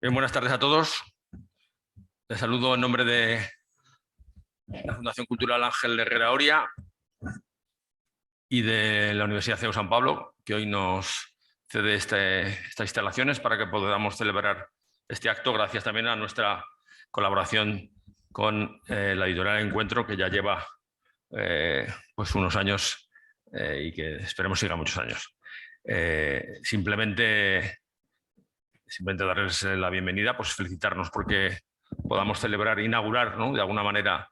Bien, buenas tardes a todos. Les saludo en nombre de la Fundación Cultural Ángel Herrera Oria y de la Universidad CEU San Pablo, que hoy nos cede estas instalaciones para que podamos celebrar este acto, gracias también a nuestra colaboración con la editorial Encuentro, que ya lleva pues unos años y que esperemos siga muchos años. Simplemente darles la bienvenida, pues felicitarnos porque podamos celebrar, inaugurar, ¿no?, de alguna manera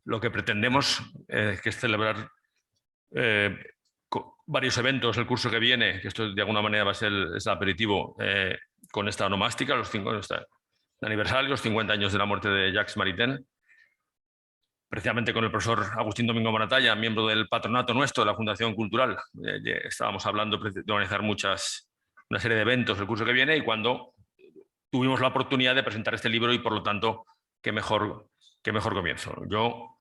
lo que pretendemos, que es celebrar varios eventos el curso que viene, que esto de alguna manera va a ser el aperitivo con esta onomástica, el aniversario, los 50 años de la muerte de Jacques Maritain, precisamente con el profesor Agustín Domingo Moratalla, miembro del patronato nuestro de la Fundación Cultural. Estábamos hablando de organizar una serie de eventos el curso que viene, y cuando tuvimos la oportunidad de presentar este libro, y por lo tanto, qué mejor comienzo. Yo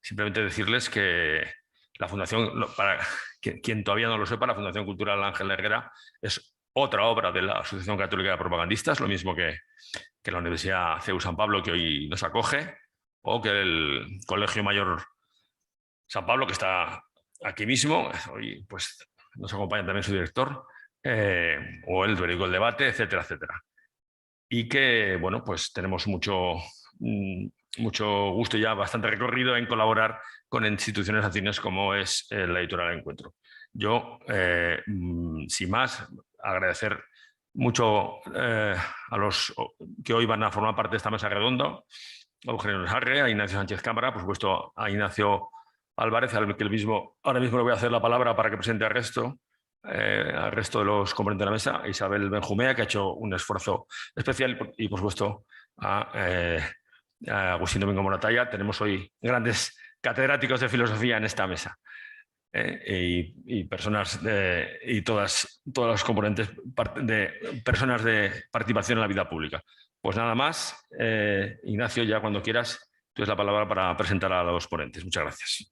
simplemente decirles que la Fundación, para quien todavía no lo sepa, la Fundación Cultural Ángel Herrera es otra obra de la Asociación Católica de Propagandistas, lo mismo que la Universidad CEU San Pablo, que hoy nos acoge, o que el Colegio Mayor San Pablo, que está aquí mismo. Hoy pues nos acompaña también su director, o el periódico El Debate, etcétera, etcétera. Y que, bueno, pues tenemos mucho gusto, ya bastante recorrido, en colaborar con instituciones afines como es la editorial Encuentro. Yo, sin más, agradecer mucho a los que hoy van a formar parte de esta mesa redonda: a Eugenio Nasarre, a Ignacio Sánchez Cámara, por supuesto a Ignacio Álvarez, al que ahora mismo le voy a hacer la palabra para que presente al resto de los componentes de la mesa, a Isabel Benjumea, que ha hecho un esfuerzo especial, y por supuesto a Agustín Domingo Moratalla. Tenemos hoy grandes catedráticos de filosofía en esta mesa, y personas y todas los componentes de personas de participación en la vida pública. Pues nada más, Ignacio, ya cuando quieras, tienes la palabra para presentar a los ponentes. Muchas gracias.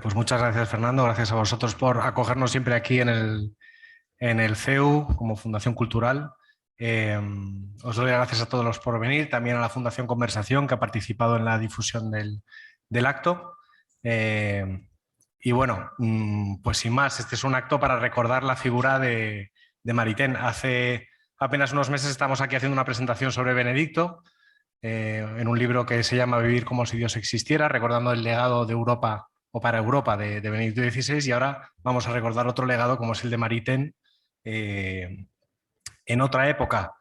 Pues muchas gracias, Fernando. Gracias a vosotros por acogernos siempre aquí en el CEU como Fundación Cultural. Os doy las gracias a todos por venir, también a la Fundación Conversación, que ha participado en la difusión del acto. Y bueno, pues sin más, este es un acto para recordar la figura de Maritain. Hace apenas unos meses estamos aquí haciendo una presentación sobre Benedicto, en un libro que se llama Vivir como si Dios existiera, recordando el legado de Europa o para Europa de Benedicto XVI, y ahora vamos a recordar otro legado como es el de Maritain, en otra época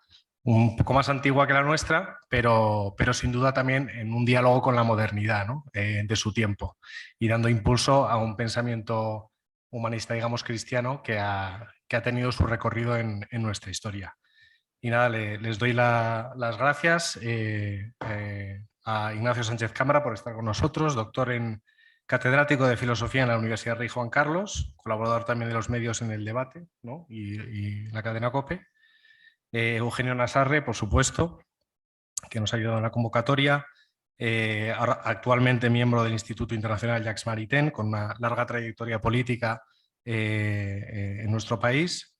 un poco más antigua que la nuestra, pero sin duda también en un diálogo con la modernidad, ¿no?, de su tiempo, y dando impulso a un pensamiento humanista, digamos, cristiano, que ha tenido su recorrido en nuestra historia. Y nada, les doy las gracias a Ignacio Sánchez Cámara por estar con nosotros, doctor en catedrático de Filosofía en la Universidad Rey Juan Carlos, colaborador también de los medios en El Debate, ¿no?, y la cadena COPE. Eugenio Nasarre, por supuesto, que nos ha ayudado en la convocatoria, actualmente miembro del Instituto Internacional Jacques Maritain, con una larga trayectoria política en nuestro país.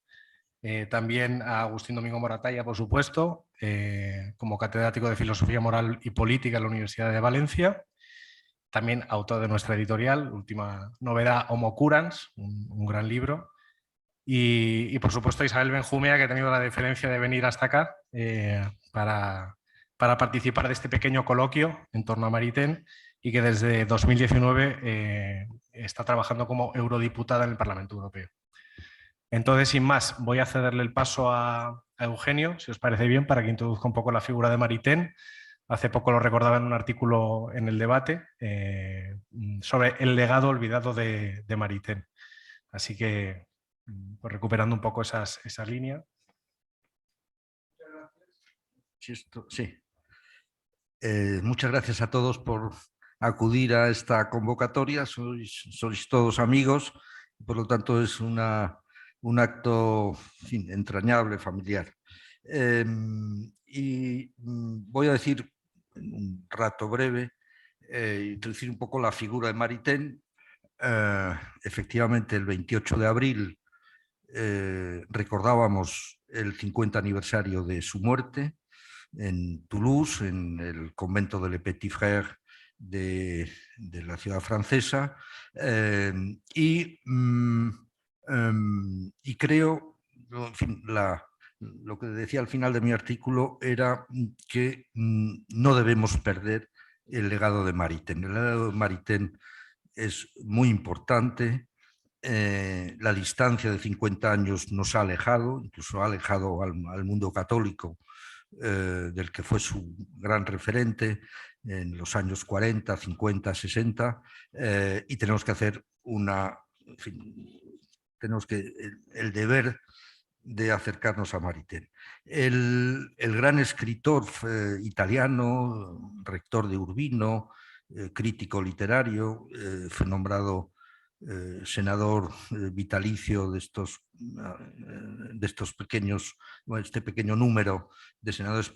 También a Agustín Domingo Moratalla, por supuesto, como catedrático de Filosofía Moral y Política en la Universidad de Valencia. También autor de nuestra editorial, última novedad, Homo Curans, un gran libro. Y por supuesto Isabel Benjumea, que ha tenido la deferencia de venir hasta acá para participar de este pequeño coloquio en torno a Maritain, y que desde 2019 está trabajando como eurodiputada en el Parlamento Europeo. Entonces, sin más, voy a cederle el paso a Eugenio, si os parece bien, para que introduzca un poco la figura de Maritain. Hace poco lo recordaba en un artículo en El Debate sobre el legado olvidado de Maritain. Así que, pues, recuperando un poco esa línea. Sí. Muchas gracias a todos por acudir a esta convocatoria. Sois todos amigos, por lo tanto es un acto, en fin, entrañable, familiar. Y voy a decir en un rato breve, introducir un poco la figura de Maritain. Efectivamente, el 28 de abril recordábamos el 50 aniversario de su muerte en Toulouse, en el convento de Le Petit Frère de la ciudad francesa, y creo, en fin, lo que decía al final de mi artículo era que no debemos perder el legado de Maritain. El legado de Maritain es muy importante. La distancia de 50 años nos ha alejado, incluso ha alejado al mundo católico, del que fue su gran referente en los años 40, 50, 60, y tenemos que hacer en fin, tenemos el deber de acercarnos a Maritain. El gran escritor italiano, rector de Urbino, crítico literario, fue nombrado senador vitalicio de estos pequeños, este pequeño número de senadores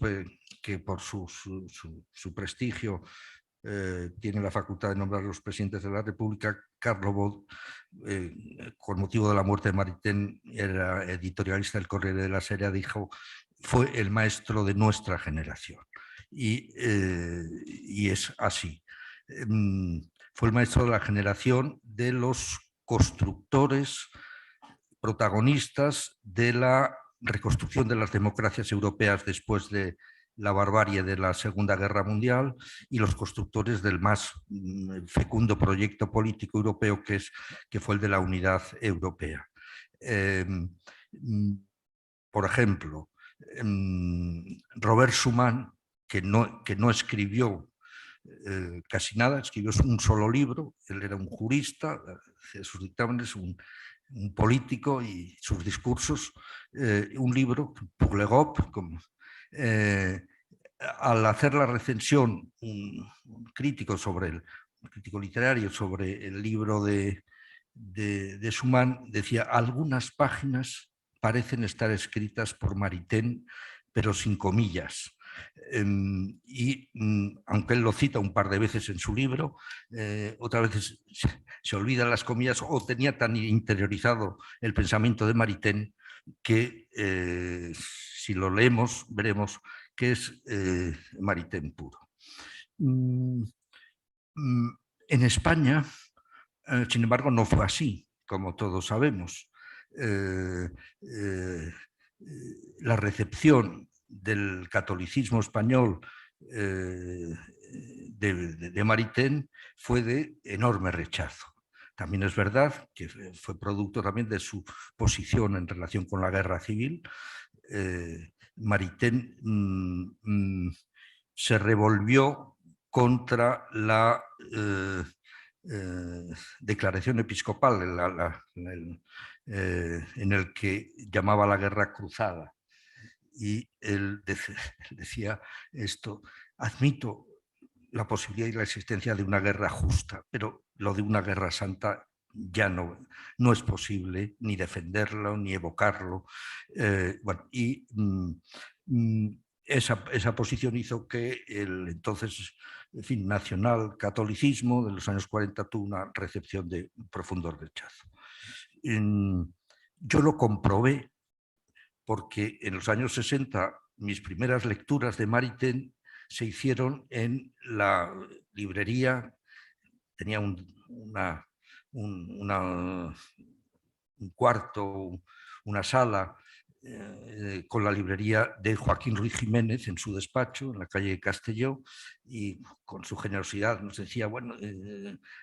que por su prestigio tiene la facultad de nombrar los presidentes de la República. Carlo Bo, con motivo de la muerte de Maritain, era editorialista del Corriere della Sera, dijo: fue el maestro de nuestra generación. Y es así. Fue el maestro de la generación de los constructores, protagonistas de la reconstrucción de las democracias europeas después de la barbarie de la Segunda Guerra Mundial, y los constructores del más fecundo proyecto político europeo que fue el de la unidad europea. Por ejemplo, Robert Schuman, que no escribió casi nada, escribió un solo libro. Él era un jurista, sus dictámenes, un político, y sus discursos, un libro, Pour l'Europe, al hacer la recensión, un crítico literario sobre el libro de Schuman, decía: algunas páginas parecen estar escritas por Maritain, pero sin comillas. Y aunque él lo cita un par de veces en su libro, otras veces se olvidan las comillas, o tenía tan interiorizado el pensamiento de Maritain que si lo leemos veremos que es Maritain puro. En España, sin embargo, no fue así, como todos sabemos. La recepción del catolicismo español de Maritain fue de enorme rechazo. También es verdad que fue producto también de su posición en relación con la guerra civil. Maritain se revolvió contra la declaración episcopal en el que llamaba la guerra cruzada. Y él decía esto: admito la posibilidad y la existencia de una guerra justa, pero lo de una guerra santa ya no es posible ni defenderlo ni evocarlo. Esa posición hizo que el entonces, en fin, nacional catolicismo de los años 40 tuvo una recepción de profundo rechazo. Yo lo comprobé porque en los años 60 mis primeras lecturas de Maritain se hicieron en la librería. Tenía un cuarto, una sala con la librería de Joaquín Ruiz Jiménez en su despacho, en la calle de Castelló, y con su generosidad nos decía: bueno,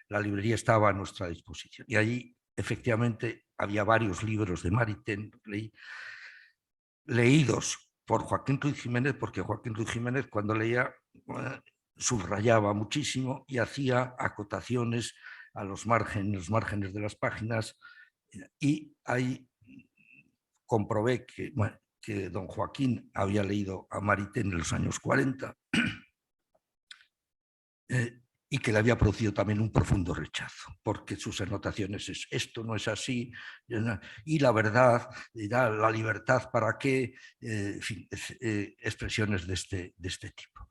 la librería estaba a nuestra disposición. Y allí efectivamente había varios libros de Maritain leídos por Joaquín Ruiz Jiménez, porque Joaquín Ruiz Jiménez, cuando leía, subrayaba muchísimo y hacía acotaciones a los márgenes de las páginas, y ahí comprobé que don Joaquín había leído a Maritain en los años 40 y que le había producido también un profundo rechazo, porque sus anotaciones es: esto no es así, y la verdad, la libertad, ¿para qué? En fin, expresiones de este tipo.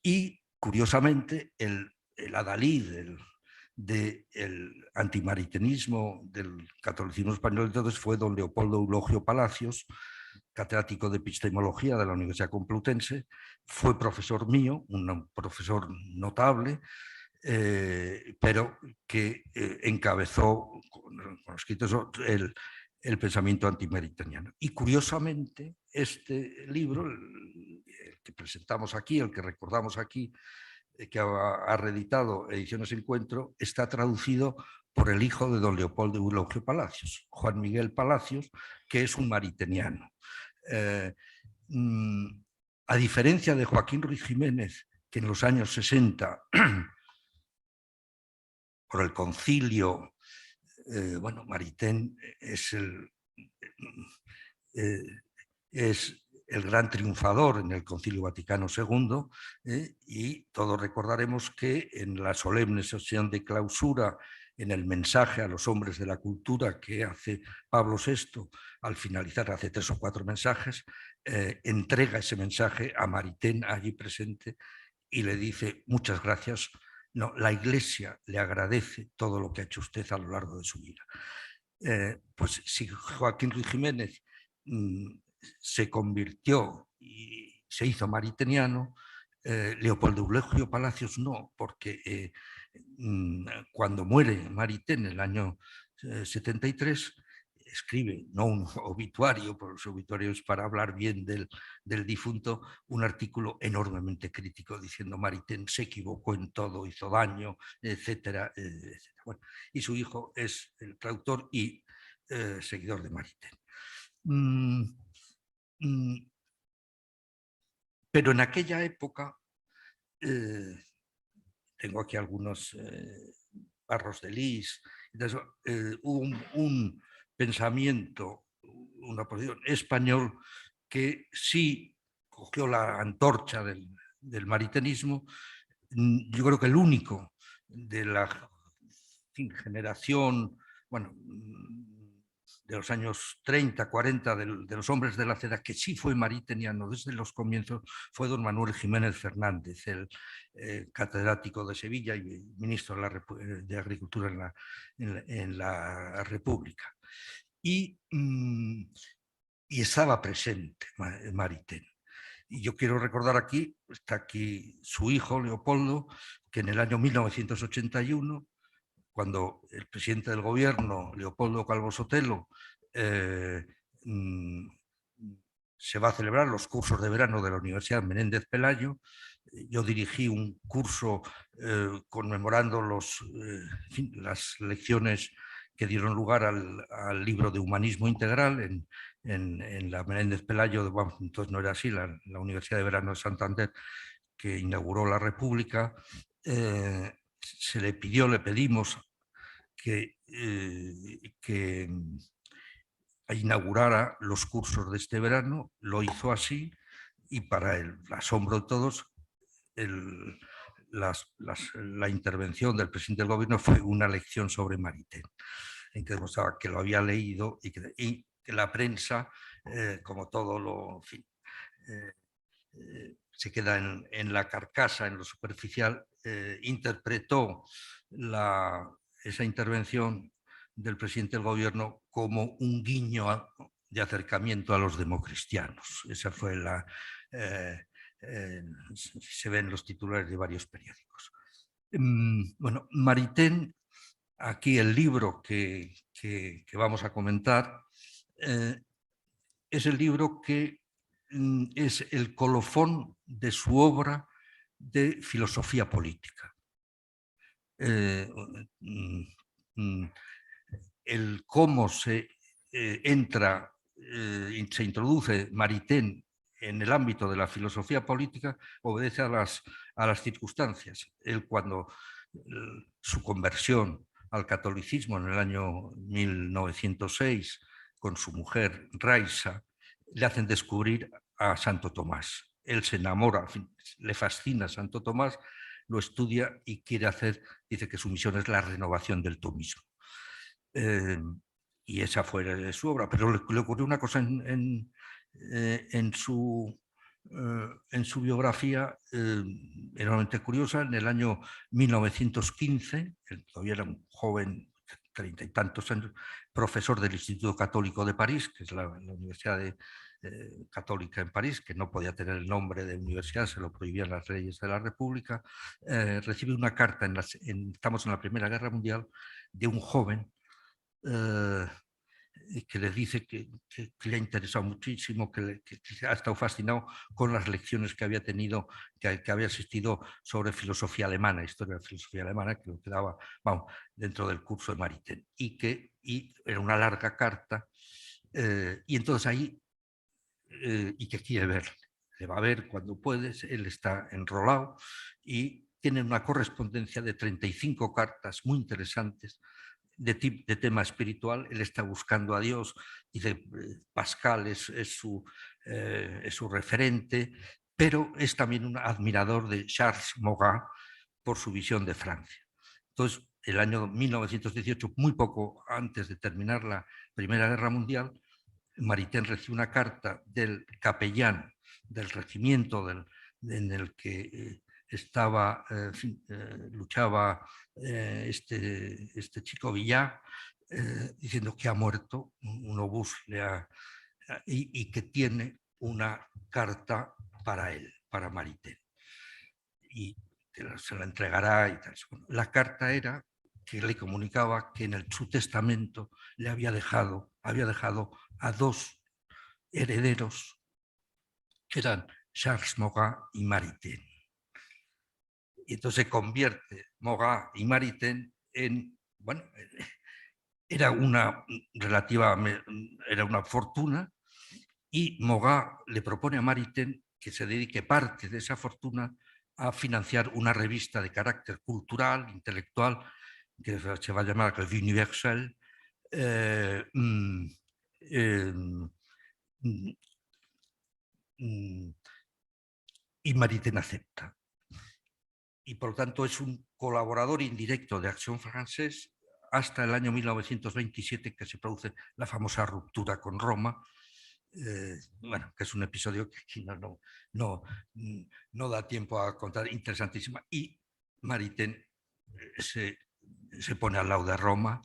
Y curiosamente el adalid del antimaritenismo, del catolicismo español, entonces fue don Leopoldo Eulogio Palacios, catedrático de epistemología de la Universidad Complutense, fue profesor mío, un profesor notable, pero que encabezó con escritos el pensamiento antimariteniano. Y curiosamente, este libro, el que presentamos aquí, el que recordamos aquí, que ha reeditado Ediciones Encuentro, está traducido por el hijo de don Leopoldo Eulogio Palacios, Juan Miguel Palacios, que es un mariteniano. A diferencia de Joaquín Ruiz Jiménez, que en los años 60, por el concilio, bueno, Maritain es el gran triunfador en el Concilio Vaticano II, y todos recordaremos que en la solemne sesión de clausura, en el mensaje a los hombres de la cultura que hace Pablo VI, al finalizar hace 3 o 4 mensajes, entrega ese mensaje a Maritain allí presente y le dice: muchas gracias, no, la Iglesia le agradece todo lo que ha hecho usted a lo largo de su vida. Pues si Joaquín Ruiz Jiménez se convirtió y se hizo mariteniano, Leopoldo Eulogio Palacios no, porque cuando muere Maritain en el año 73, escribe, no un obituario, porque su obituario es para hablar bien del difunto, un artículo enormemente crítico diciendo: Maritain se equivocó en todo, hizo daño, etcétera, etcétera. Bueno, y su hijo es el traductor y seguidor de Maritain. Pero en aquella época, tengo aquí algunos barros de lis, entonces, hubo un pensamiento, una posición español que sí cogió la antorcha del maritenismo. Yo creo que el único de la generación, bueno, de los años 30, 40, de los hombres de la seda, que sí fue mariteniano desde los comienzos, fue don Manuel Jiménez Fernández, el catedrático de Sevilla y ministro de Agricultura en la República. Y estaba presente Maritain. Y yo quiero recordar aquí, está aquí su hijo Leopoldo, que en el año 1981, cuando el presidente del gobierno, Leopoldo Calvo Sotelo, se va a celebrar los cursos de verano de la Universidad Menéndez Pelayo, yo dirigí un curso conmemorando las lecciones que dieron lugar al libro de Humanismo Integral en la Menéndez Pelayo, bueno, entonces no era así, la Universidad de Verano de Santander, que inauguró la República. Le pedimos que inaugurara los cursos de este verano, lo hizo así, y para el asombro de todos, la intervención del presidente del gobierno fue una lección sobre Maritain, en que demostraba que lo había leído y que la prensa, como todo lo, en fin, se queda en la carcasa, en lo superficial, interpretó esa intervención del presidente del gobierno como un guiño de acercamiento a los democristianos. Esa fue se ven los titulares de varios periódicos. Bueno, Maritain, aquí el libro que vamos a comentar, es el libro que es el colofón de su obra de filosofía política. El cómo se se introduce Maritain en el ámbito de la filosofía política obedece a las circunstancias. Él, cuando su conversión al catolicismo en el año 1906 con su mujer Raisa, le hacen descubrir a Santo Tomás. Él se enamora, le fascina Santo Tomás, lo estudia y dice que su misión es la renovación del tomismo. Y esa fue su obra, pero le ocurrió una cosa en su en su biografía enormemente curiosa. En el año 1915, él todavía era un joven, 30 y tantos años, profesor del Instituto Católico de París, que es la universidad católica en París, que no podía tener el nombre de universidad, se lo prohibían las leyes de la República, recibe una carta, estamos en la Primera Guerra Mundial, de un joven que le dice que le ha interesado muchísimo, que ha estado fascinado con las lecciones que había tenido, que había asistido sobre filosofía alemana, historia de filosofía alemana, que lo quedaba, vamos, dentro del curso de Maritain, y era una larga carta, y entonces ahí, y que quiere verle, le va a ver cuando puedes, él está enrolado y tiene una correspondencia de 35 cartas muy interesantes de tema espiritual. Él está buscando a Dios, dice Pascal es su referente, pero es también un admirador de Charles Maurras por su visión de Francia. Entonces, el año 1918, muy poco antes de terminar la Primera Guerra Mundial, Maritain recibe una carta del capellán del regimiento en el que estaba, luchaba este chico Villard, diciendo que ha muerto, un obús y que tiene una carta para él, para Maritain, y que se la entregará y tal. La carta era que le comunicaba que en su testamento le había dejado a dos herederos, que eran Charles Maurras y Maritain. Y entonces se convierte Maurras y Maritain en, bueno, era una fortuna, y Maurras le propone a Maritain que se dedique parte de esa fortuna a financiar una revista de carácter cultural, intelectual, que se va a llamar Revue Universelle, y Maritain acepta. Y por lo tanto es un colaborador indirecto de Action Française hasta el año 1927, que se produce la famosa ruptura con Roma, bueno, que es un episodio que aquí no da tiempo a contar, interesantísima, y Maritain se pone al lado de Roma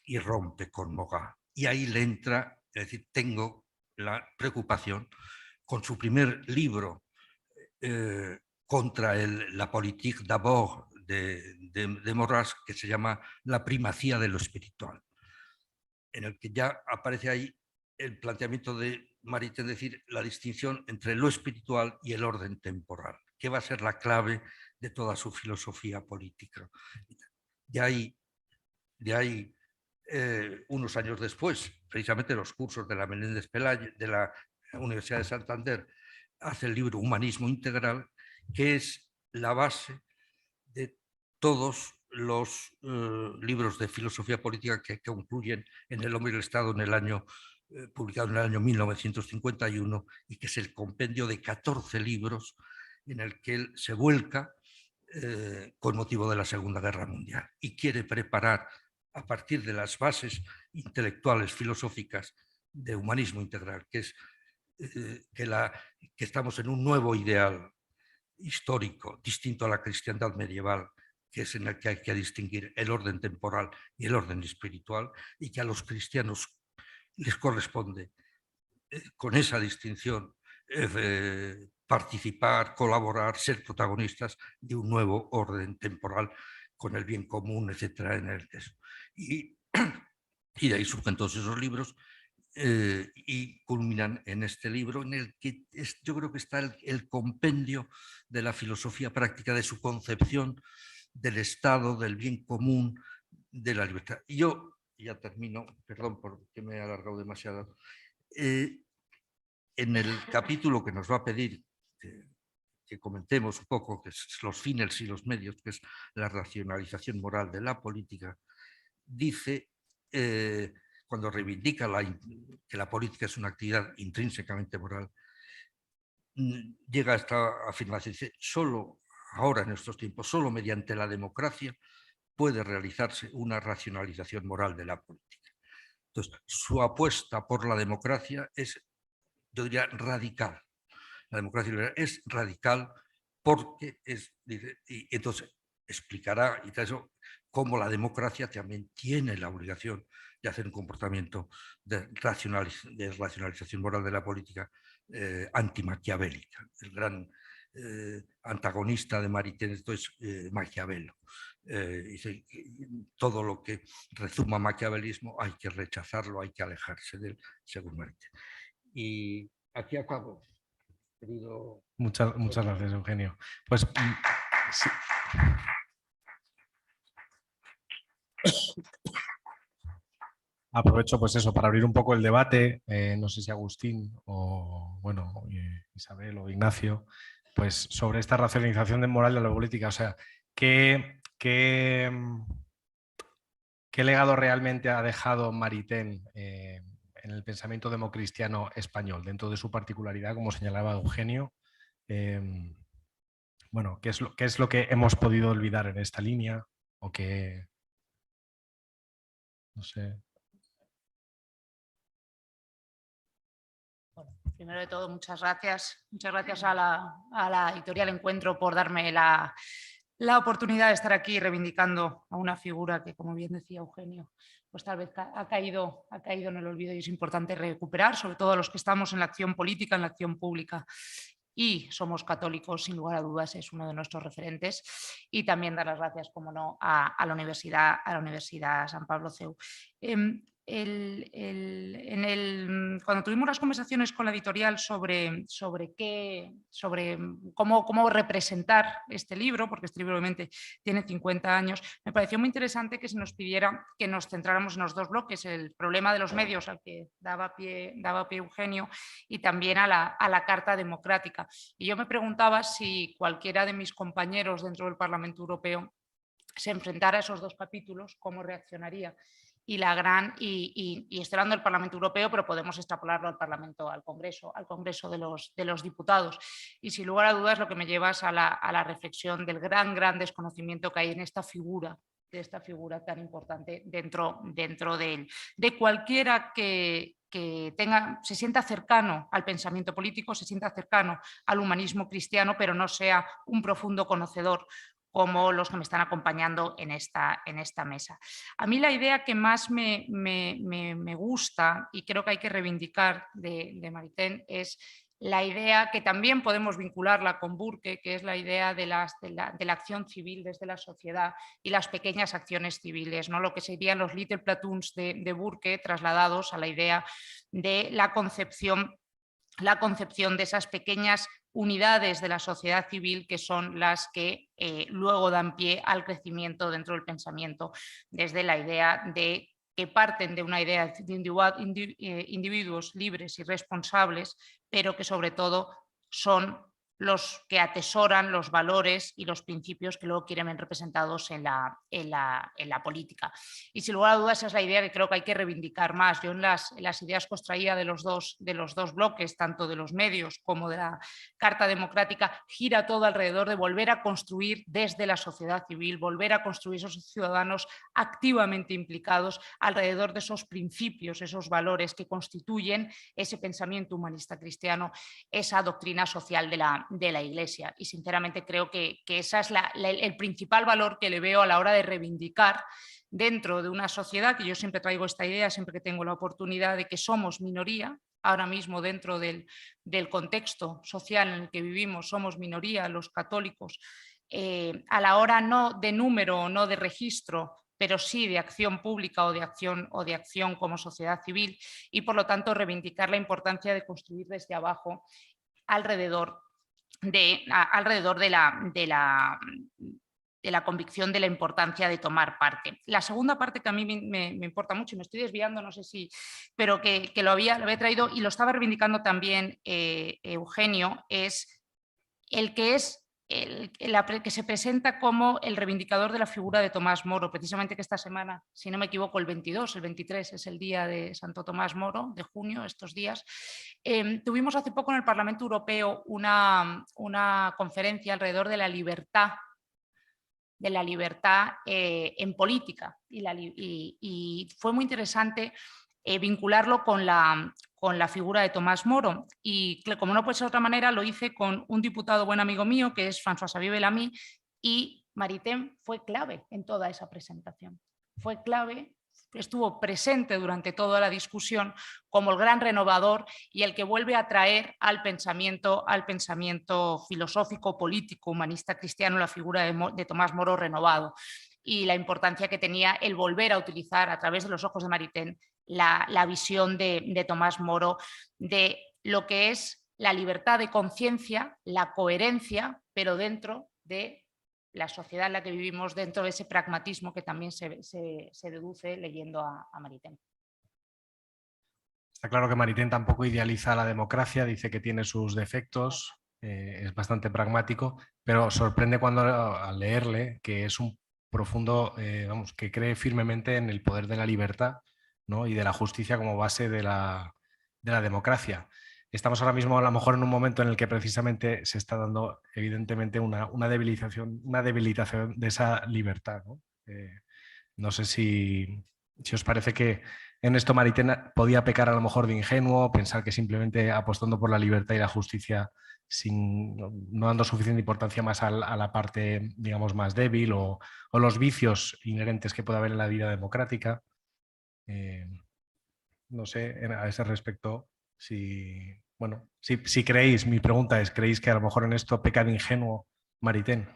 y rompe con Maurras. Y ahí le entra, es decir, tengo la preocupación con su primer libro, contra la politique d'abord de Maurras, que se llama La primacía de lo espiritual, en el que ya aparece ahí el planteamiento de Maritain, es decir, la distinción entre lo espiritual y el orden temporal, que va a ser la clave de toda su filosofía política. De ahí unos años después, precisamente los cursos de la Menéndez Pelayo, de la Universidad de Santander, hace el libro Humanismo Integral, que es la base de todos los libros de filosofía política que concluyen en El hombre y el Estado, publicado en el año 1951, y que es el compendio de 14 libros en el que él se vuelca con motivo de la Segunda Guerra Mundial y quiere preparar, a partir de las bases intelectuales, filosóficas de humanismo integral, que es que estamos en un nuevo ideal histórico, distinto a la cristiandad medieval, que es en el que hay que distinguir el orden temporal y el orden espiritual, y que a los cristianos les corresponde, con esa distinción, participar, colaborar, ser protagonistas de un nuevo orden temporal con el bien común, etcétera, y de ahí surgen todos esos libros, y culminan en este libro, en el que yo creo que está el compendio de la filosofía práctica, de su concepción del Estado, del bien común, de la libertad. Y yo ya termino, perdón porque me he alargado demasiado, en el capítulo que nos va a pedir que comentemos un poco, que es los fines y los medios, que es la racionalización moral de la política, dice, cuando reivindica que la política es una actividad intrínsecamente moral, llega a esta afirmación, dice, solo ahora en estos tiempos, solo mediante la democracia puede realizarse una racionalización moral de la política. Entonces, su apuesta por la democracia es, yo diría, radical. La democracia liberal es radical porque y entonces explicará y eso cómo la democracia también tiene la obligación de hacer un comportamiento de racionalización moral de la política antimaquiavélica. El gran antagonista de Maritain esto es Maquiavelo. Dice que todo lo que rezuma maquiavelismo hay que rechazarlo, hay que alejarse de él, según Maritain. Y aquí acabo. Querido... Muchas gracias, Eugenio. Pues sí. Aprovecho pues eso para abrir un poco el debate. No sé si Agustín o bueno, Isabel o Ignacio, pues sobre esta racionalización de moral de la política. O sea, ¿qué legado realmente ha dejado Maritain en el pensamiento democristiano español, dentro de su particularidad, como señalaba Eugenio? Bueno, ¿qué es lo que hemos podido olvidar en esta línea? O que, no sé. Bueno, primero de todo, muchas gracias. Muchas gracias a la Editorial Encuentro por darme la oportunidad de estar aquí reivindicando a una figura que, como bien decía Eugenio, pues tal vez ha caído en el olvido y es importante recuperar, sobre todo los que estamos en la acción política, en la acción pública y somos católicos, sin lugar a dudas, es uno de nuestros referentes. Y también dar las gracias, como no, a la Universidad San Pablo CEU. Cuando tuvimos las conversaciones con la editorial sobre cómo representar este libro, porque este libro obviamente tiene 50 años, me pareció muy interesante que se nos pidiera que nos centráramos en los dos bloques, el problema de los medios al que daba pie Eugenio y también a la Carta Democrática. Y yo me preguntaba si cualquiera de mis compañeros dentro del Parlamento Europeo se enfrentara a esos dos capítulos, cómo reaccionaría. Y estoy hablando del Parlamento Europeo, pero podemos extrapolarlo al Congreso de los Diputados. Y sin lugar a dudas lo que me lleva es a la reflexión del gran desconocimiento que hay en esta figura tan importante dentro de cualquiera que se sienta cercano al pensamiento político, se sienta cercano al humanismo cristiano, pero no sea un profundo conocedor como los que me están acompañando en esta mesa. A mí la idea que más me gusta y creo que hay que reivindicar de Maritain es la idea que también podemos vincularla con Burke, que es la idea de la acción civil desde la sociedad y las pequeñas acciones civiles, ¿no? Lo que serían los little platoons de Burke trasladados a la idea de la concepción de esas pequeñas unidades de la sociedad civil que son las que luego dan pie al crecimiento dentro del pensamiento, desde la idea de que parten de una idea de individuos libres y responsables, pero que sobre todo son los que atesoran los valores y los principios que luego quieren ver representados en la política. Y sin lugar a dudas esa es la idea que creo que hay que reivindicar más. Yo en las ideas que os traía de los dos bloques, tanto de los medios como de la Carta Democrática, gira todo alrededor de volver a construir desde la sociedad civil, volver a construir esos ciudadanos activamente implicados alrededor de esos principios, esos valores que constituyen ese pensamiento humanista cristiano, esa doctrina social de la Iglesia. Y sinceramente creo que ese es el principal valor que le veo a la hora de reivindicar dentro de una sociedad, que yo siempre traigo esta idea, siempre que tengo la oportunidad, de que somos minoría. Ahora mismo dentro del contexto social en el que vivimos somos minoría, los católicos, a la hora no de número o no de registro, pero sí de acción pública o de acción como sociedad civil, y por lo tanto reivindicar la importancia de construir desde abajo alrededor de la convicción de la importancia de tomar parte. La segunda parte que a mí me importa mucho, y me estoy desviando, no sé si, pero que lo había traído y lo estaba reivindicando también Eugenio, es el que se presenta como el reivindicador de la figura de Tomás Moro, precisamente que esta semana, si no me equivoco, el 23 es el día de Santo Tomás Moro, de junio, estos días. Tuvimos hace poco en el Parlamento Europeo una conferencia alrededor de la libertad en política y fue muy interesante vincularlo con con la figura de Tomás Moro. Y como no puede ser de otra manera, lo hice con un diputado buen amigo mío, que es François-Xavier Bellamy, y Maritain fue clave en toda esa presentación. Fue clave, estuvo presente durante toda la discusión como el gran renovador y el que vuelve a traer al pensamiento filosófico, político, humanista cristiano la figura de Tomás Moro renovado, y la importancia que tenía el volver a utilizar a través de los ojos de Maritain la visión de Tomás Moro de lo que es la libertad de conciencia, la coherencia, pero dentro de la sociedad en la que vivimos, dentro de ese pragmatismo que también se deduce leyendo a Maritain. Está claro que Maritain tampoco idealiza la democracia, dice que tiene sus defectos, es bastante pragmático, pero sorprende cuando al leerle que es un profundo, que cree firmemente en el poder de la libertad, ¿no? Y de la justicia como base de la democracia. Estamos ahora mismo a lo mejor en un momento en el que precisamente se está dando evidentemente una debilitación de esa libertad, ¿no? No sé si os parece que en esto Maritain podía pecar a lo mejor de ingenuo, pensar que simplemente apostando por la libertad y la justicia no dando suficiente importancia más a la parte, digamos, más débil o los vicios inherentes que puede haber en la vida democrática. No sé, a ese respecto, si creéis, mi pregunta es, ¿creéis que a lo mejor en esto peca de ingenuo Maritain?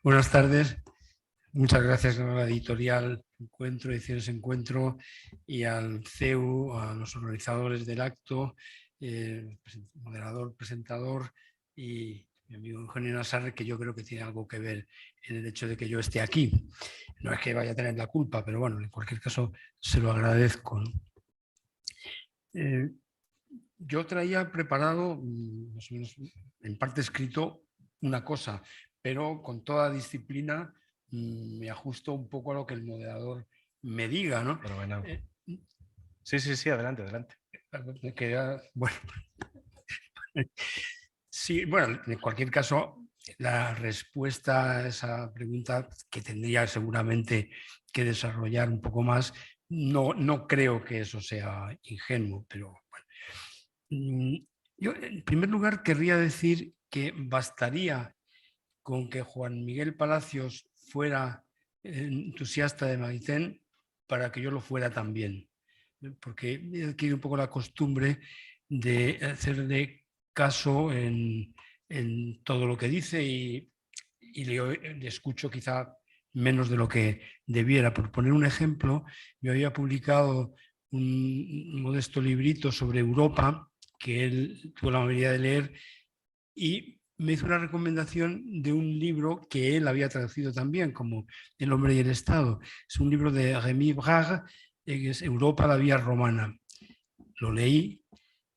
Buenas tardes. Muchas gracias a la editorial Encuentro, Ediciones Encuentro, y al CEU, a los organizadores del acto, moderador, presentador, y mi amigo Eugenio Nassarre, que yo creo que tiene algo que ver en el hecho de que yo esté aquí. No es que vaya a tener la culpa, pero bueno, en cualquier caso se lo agradezco. Yo traía preparado, más o menos, en parte escrito, una cosa, pero con toda disciplina me ajusto un poco a lo que el moderador me diga, ¿no? Pero bueno. Sí, adelante. Bueno. Sí, bueno, en cualquier caso, la respuesta a esa pregunta, que tendría seguramente que desarrollar un poco más, no creo que eso sea ingenuo, pero bueno. Yo, en primer lugar, querría decir que bastaría con que Juan Miguel Palacios fuera entusiasta de Maritain para que yo lo fuera también, porque he adquirido un poco la costumbre de hacerle caso en todo lo que dice y le escucho quizá menos de lo que debiera. Por poner un ejemplo, yo había publicado un modesto librito sobre Europa que él tuvo la amabilidad de leer y me hizo una recomendación de un libro que él había traducido también, como El hombre y el Estado. Es un libro de Rémy Brague, que es Europa, la vía romana. Lo leí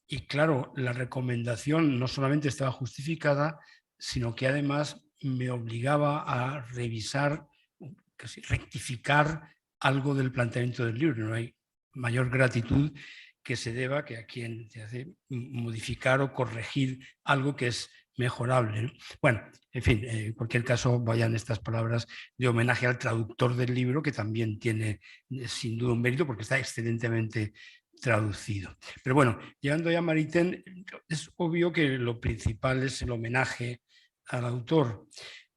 y claro, la recomendación no solamente estaba justificada, sino que además me obligaba a revisar, casi rectificar algo del planteamiento del libro. No hay mayor gratitud que se deba que a quien te hace modificar o corregir algo que es mejorable, ¿no? Bueno, en fin, en cualquier caso vayan estas palabras de homenaje al traductor del libro, que también tiene sin duda un mérito porque está excelentemente traducido. Pero bueno, llegando ya a Maritain, es obvio que lo principal es el homenaje al autor,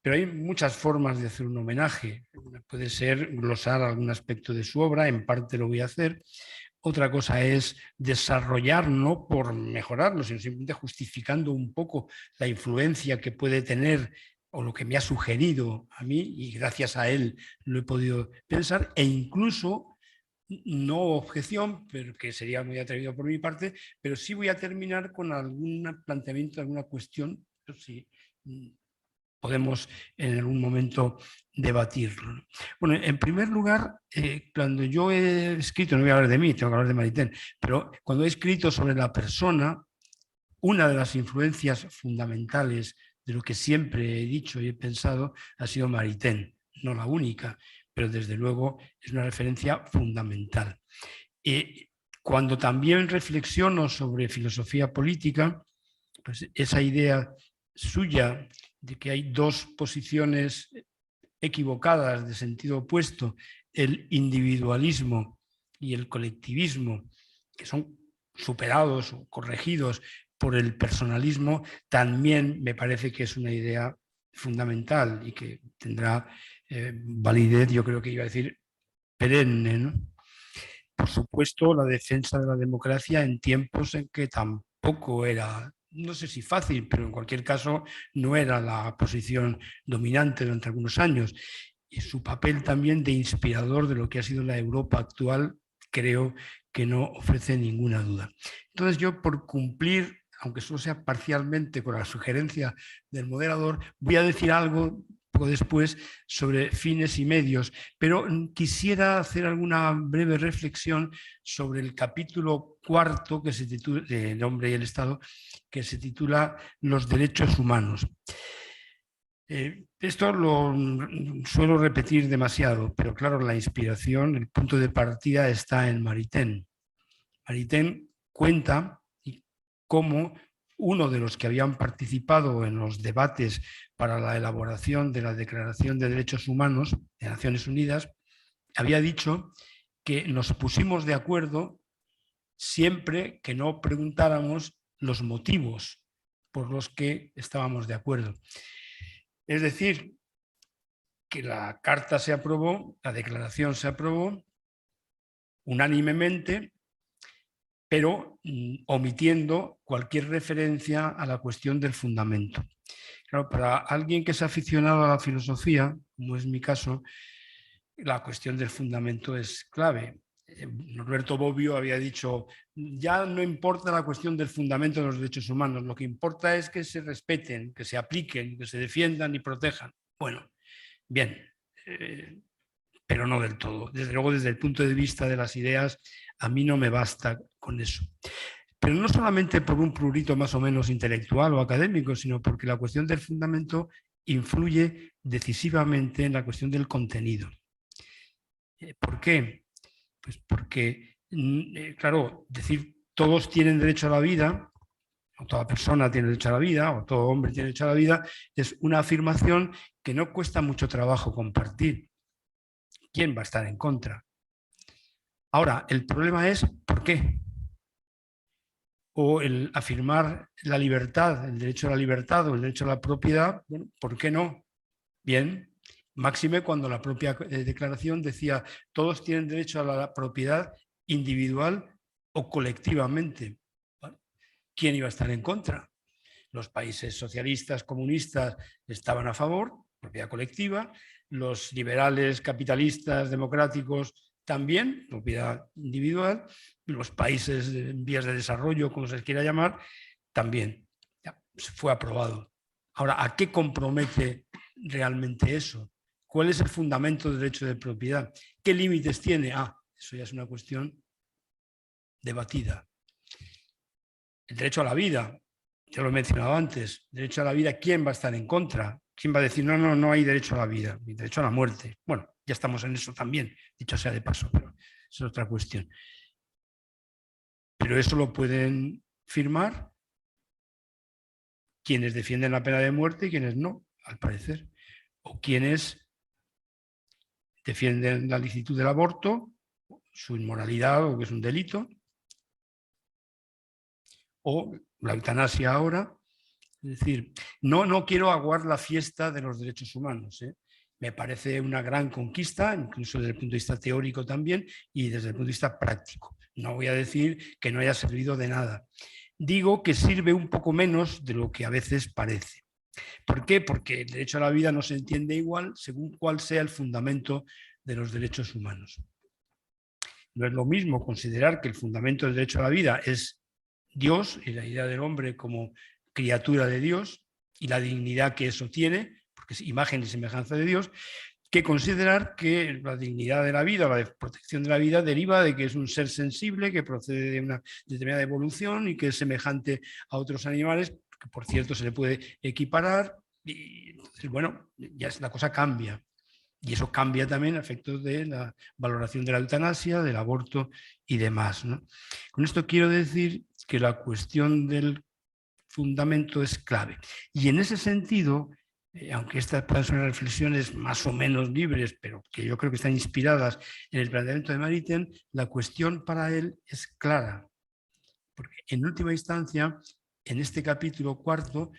pero hay muchas formas de hacer un homenaje. Puede ser glosar algún aspecto de su obra, en parte lo voy a hacer. Otra cosa es desarrollar, no por mejorarlo, sino simplemente justificando un poco la influencia que puede tener o lo que me ha sugerido a mí, y gracias a él lo he podido pensar, e incluso, no objeción, pero que sería muy atrevido por mi parte, pero sí voy a terminar con algún planteamiento, alguna cuestión, si podemos en algún momento debatirlo. Bueno, en primer lugar, cuando yo he escrito, no voy a hablar de mí, tengo que hablar de Maritain, pero cuando he escrito sobre la persona, una de las influencias fundamentales de lo que siempre he dicho y he pensado ha sido Maritain, no la única, pero desde luego es una referencia fundamental. Cuando también reflexiono sobre filosofía política, pues esa idea suya de que hay dos posiciones equivocadas de sentido opuesto, el individualismo y el colectivismo, que son superados o corregidos por el personalismo, también me parece que es una idea fundamental y que tendrá validez, yo creo que iba a decir perenne, ¿no? Por supuesto, la defensa de la democracia en tiempos en que tampoco era, no sé si fácil, pero en cualquier caso no era la posición dominante durante algunos años. Y su papel también de inspirador de lo que ha sido la Europa actual, creo que no ofrece ninguna duda. Entonces yo, por cumplir, aunque solo sea parcialmente con la sugerencia del moderador, voy a decir algo poco después sobre fines y medios, pero quisiera hacer alguna breve reflexión sobre el capítulo 4 que se titula, El hombre y el Estado, que se titula Los derechos humanos. Esto lo suelo repetir demasiado, pero claro, la inspiración, el punto de partida está en Maritain. Maritain cuenta cómo uno de los que habían participado en los debates para la elaboración de la Declaración de Derechos Humanos de Naciones Unidas había dicho que nos pusimos de acuerdo siempre que no preguntáramos los motivos por los que estábamos de acuerdo. Es decir, que la carta se aprobó, la declaración se aprobó unánimemente, pero omitiendo cualquier referencia a la cuestión del fundamento. Claro, para alguien que es aficionado a la filosofía, como es mi caso, la cuestión del fundamento es clave. Norberto Bobbio había dicho, ya no importa la cuestión del fundamento de los derechos humanos, lo que importa es que se respeten, que se apliquen, que se defiendan y protejan. Bueno, bien, pero no del todo. Desde luego, desde el punto de vista de las ideas, a mí no me basta con eso. Pero no solamente por un prurito más o menos intelectual o académico, sino porque la cuestión del fundamento influye decisivamente en la cuestión del contenido. ¿Por qué? Pues porque, claro, decir todos tienen derecho a la vida, o toda persona tiene derecho a la vida, o todo hombre tiene derecho a la vida, es una afirmación que no cuesta mucho trabajo compartir. ¿Quién va a estar en contra? Ahora, el problema es ¿por qué? O el afirmar la libertad, el derecho a la libertad o el derecho a la propiedad, bueno, ¿por qué no? Bien, máxime cuando la propia declaración decía todos tienen derecho a la propiedad individual o colectivamente. ¿Vale? ¿Quién iba a estar en contra? Los países socialistas, comunistas estaban a favor, propiedad colectiva, los liberales, capitalistas, democráticos también, propiedad individual, los países en vías de desarrollo, como se les quiera llamar, también. Ya, fue aprobado. Ahora, ¿a qué compromete realmente eso? ¿Cuál es el fundamento del derecho de propiedad? ¿Qué límites tiene? Eso ya es una cuestión debatida. El derecho a la vida, ya lo he mencionado antes, derecho a la vida, ¿quién va a estar en contra? ¿Quién va a decir, no hay derecho a la vida, ni derecho a la muerte? Bueno, ya estamos en eso también, dicho sea de paso, pero es otra cuestión. Pero eso lo pueden firmar quienes defienden la pena de muerte y quienes no, al parecer. O quienes defienden la licitud del aborto, su inmoralidad o que es un delito. O la eutanasia ahora. Es decir, no quiero aguar la fiesta de los derechos humanos. Me parece una gran conquista, incluso desde el punto de vista teórico también y desde el punto de vista práctico. No voy a decir que no haya servido de nada. Digo que sirve un poco menos de lo que a veces parece. ¿Por qué? Porque el derecho a la vida no se entiende igual según cuál sea el fundamento de los derechos humanos. No es lo mismo considerar que el fundamento del derecho a la vida es Dios y la idea del hombre como criatura de Dios y la dignidad que eso tiene, porque es imagen y semejanza de Dios, que considerar que la dignidad de la vida o la protección de la vida deriva de que es un ser sensible, que procede de una determinada evolución y que es semejante a otros animales, que por cierto se le puede equiparar, y entonces, bueno, ya la cosa cambia. Y eso cambia también a efectos de la valoración de la eutanasia, del aborto y demás, ¿no? Con esto quiero decir que la cuestión del fundamento es clave. Y en ese sentido, aunque estas puedan ser reflexiones más o menos libres, pero que yo creo que están inspiradas en el planteamiento de Maritain, la cuestión para él es clara. Porque en última instancia, en este capítulo cuarto,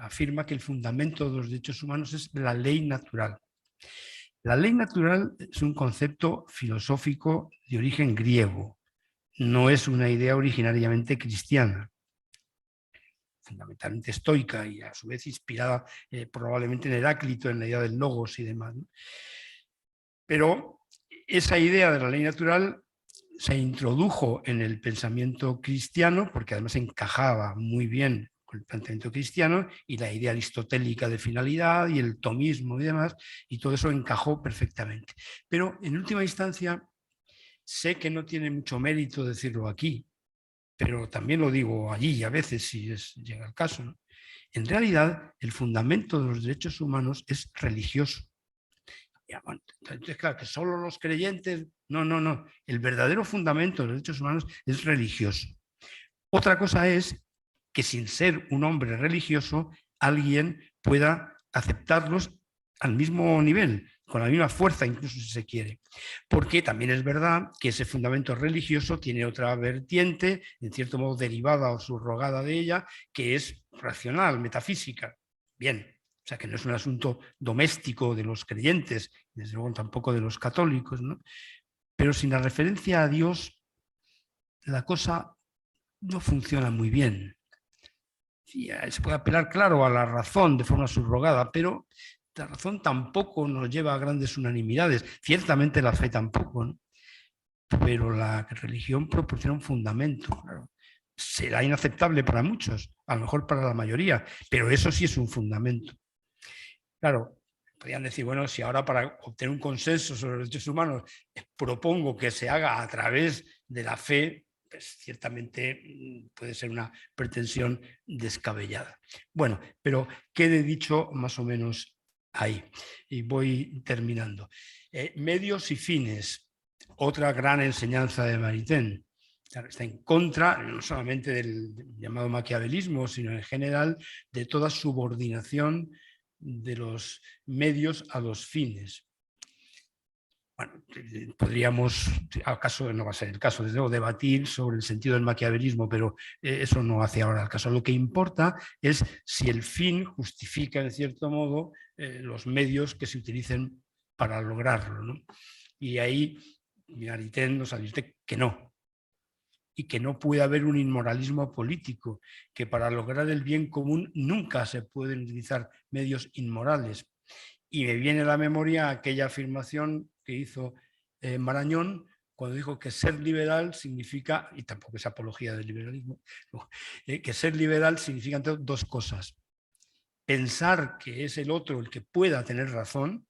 afirma que el fundamento de los derechos humanos es la ley natural. La ley natural es un concepto filosófico de origen griego, no es una idea originariamente cristiana, fundamentalmente estoica y a su vez inspirada probablemente en Heráclito, en la idea del logos y demás, ¿no? Pero esa idea de la ley natural se introdujo en el pensamiento cristiano porque además encajaba muy bien con el planteamiento cristiano y la idea aristotélica de finalidad y el tomismo y demás, y todo eso encajó perfectamente. Pero en última instancia, sé que no tiene mucho mérito decirlo aquí, pero también lo digo allí a veces si llega el caso, ¿no? En realidad, el fundamento de los derechos humanos es religioso. Ya, bueno, entonces, claro, que solo los creyentes... No. El verdadero fundamento de los derechos humanos es religioso. Otra cosa es que sin ser un hombre religioso, alguien pueda aceptarlos al mismo nivel, con la misma fuerza incluso si se quiere. Porque también es verdad que ese fundamento religioso tiene otra vertiente, en cierto modo derivada o subrogada de ella, que es racional, metafísica. Bien, o sea que no es un asunto doméstico de los creyentes, desde luego tampoco de los católicos, ¿no? Pero sin la referencia a Dios, la cosa no funciona muy bien. Sí, se puede apelar, claro, a la razón de forma subrogada, pero la razón tampoco nos lleva a grandes unanimidades. Ciertamente la fe tampoco, ¿no? Pero la religión proporciona un fundamento. Claro. Será inaceptable para muchos, a lo mejor para la mayoría, pero eso sí es un fundamento. Claro, podrían decir, bueno, si ahora para obtener un consenso sobre los derechos humanos propongo que se haga a través de la fe, pues ciertamente puede ser una pretensión descabellada. Bueno, pero quede dicho más o menos ahí. Y voy terminando. Medios y fines, otra gran enseñanza de Maritain. Está en contra no solamente del llamado maquiavelismo, sino en general de toda subordinación de los medios a los fines. Bueno, podríamos, acaso no va a ser el caso, desde luego, debatir sobre el sentido del maquiavelismo, pero eso no hace ahora el caso. Lo que importa es si el fin justifica, en cierto modo, los medios que se utilicen para lograrlo, ¿no? Y ahí Maritain nos advierte que no, y que no puede haber un inmoralismo político, que para lograr el bien común nunca se pueden utilizar medios inmorales. Y me viene a la memoria aquella afirmación que hizo Marañón cuando dijo que ser liberal significa, y tampoco es apología del liberalismo, que ser liberal significa dos cosas. Pensar que es el otro el que pueda tener razón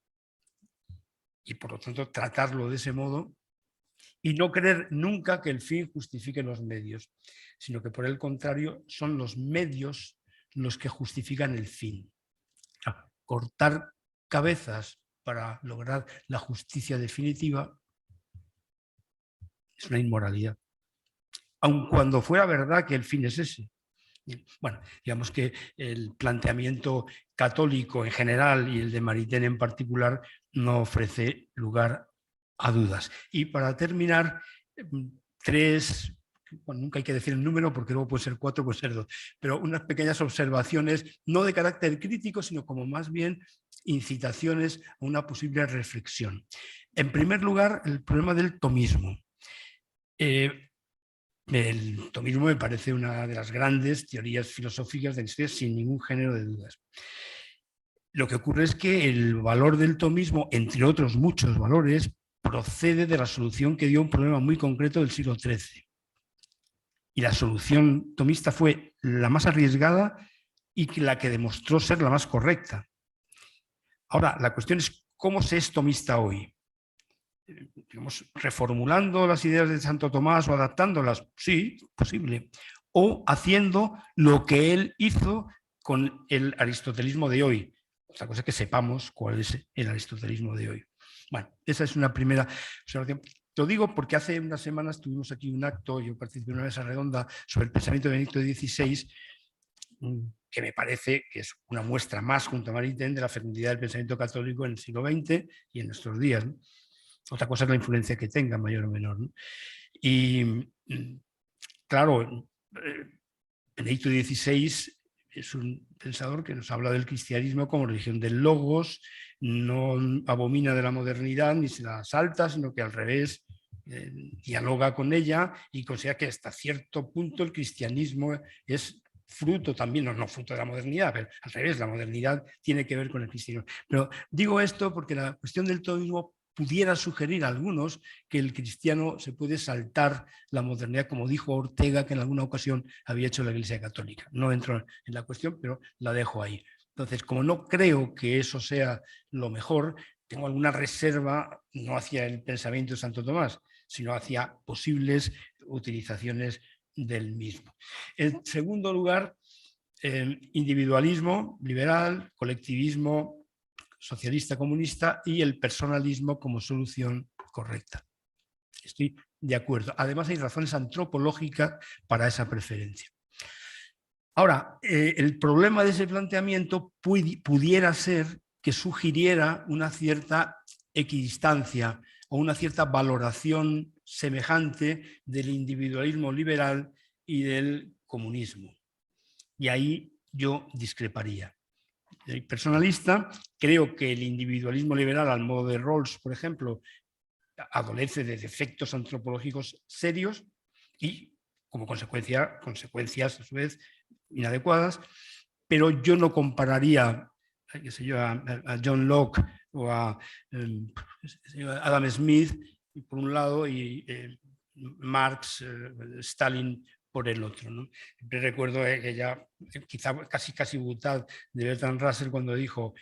y por lo tanto tratarlo de ese modo, y no creer nunca que el fin justifique los medios, sino que por el contrario son los medios los que justifican el fin. Cortar cabezas para lograr la justicia definitiva es una inmoralidad, aun cuando fuera verdad que el fin es ese. Bueno, digamos que el planteamiento católico en general y el de Maritain en particular no ofrece lugar a dudas. Y para terminar, tres, bueno, nunca hay que decir el número porque luego puede ser 4, puede ser 2, pero unas pequeñas observaciones, no de carácter crítico, sino como más bien incitaciones a una posible reflexión. En primer lugar, el problema del tomismo. El tomismo me parece una de las grandes teorías filosóficas de la historia, sin ningún género de dudas. Lo que ocurre es que el valor del tomismo, entre otros muchos valores, procede de la solución que dio un problema muy concreto del siglo XIII. Y la solución tomista fue la más arriesgada y la que demostró ser la más correcta. Ahora, la cuestión es cómo se es tomista hoy. Digamos, reformulando las ideas de Santo Tomás o adaptándolas, sí, posible. O haciendo lo que él hizo con el aristotelismo de hoy. Otra cosa es que sepamos cuál es el aristotelismo de hoy. Bueno, esa es una primera observación. Lo digo porque hace unas semanas tuvimos aquí un acto, yo participé en una mesa redonda sobre el pensamiento de Benedicto XVI, que me parece que es una muestra más, junto a Maritain, de la fecundidad del pensamiento católico en el siglo XX y en nuestros días, ¿no? Otra cosa es la influencia que tenga, mayor o menor, ¿no? Y claro, Benedicto XVI es un pensador que nos habla del cristianismo como religión del logos, no abomina de la modernidad ni se la salta, sino que al revés dialoga con ella y considera que hasta cierto punto el cristianismo es fruto también, no fruto de la modernidad, pero al revés, la modernidad tiene que ver con el cristianismo. Pero digo esto porque la cuestión del todomismo pudiera sugerir a algunos que el cristiano se puede saltar la modernidad, como dijo Ortega, que en alguna ocasión había hecho la Iglesia Católica. No entro en la cuestión, pero la dejo ahí. Entonces, como no creo que eso sea lo mejor, tengo alguna reserva, no hacia el pensamiento de Santo Tomás, sino hacia posibles utilizaciones del mismo. En segundo lugar, individualismo liberal, colectivismo socialista comunista y el personalismo como solución correcta. Estoy de acuerdo. Además hay razones antropológicas para esa preferencia. Ahora, el problema de ese planteamiento pudiera ser que sugiriera una cierta equidistancia o una cierta valoración semejante del individualismo liberal y del comunismo. Y ahí yo discreparía. Personalista, creo que el individualismo liberal al modo de Rawls, por ejemplo, adolece de defectos antropológicos serios y como consecuencias a su vez inadecuadas, pero yo no compararía a John Locke o a Adam Smith por un lado y Marx, Stalin por el otro, ¿no? Siempre recuerdo que ya quizá casi butad de Bertrand Russell cuando dijo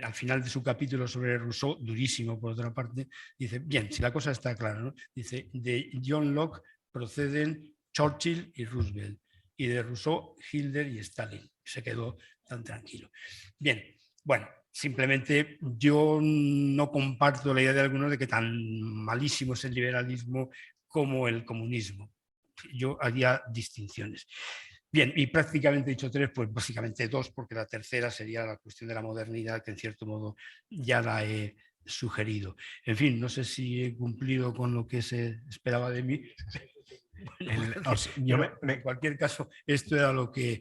al final de su capítulo sobre Rousseau, durísimo por otra parte, dice, bien, si la cosa está clara, ¿no? Dice, de John Locke proceden Churchill y Roosevelt, y de Rousseau, Hitler y Stalin. Se quedó tan tranquilo. Bien, bueno, simplemente yo no comparto la idea de algunos de que tan malísimo es el liberalismo como el comunismo. Yo haría distinciones. Bien, y prácticamente he dicho tres, pues básicamente dos, porque la tercera sería la cuestión de la modernidad, que en cierto modo ya la he sugerido. En fin, no sé si he cumplido con lo que se esperaba de mí. En cualquier caso, esto era lo que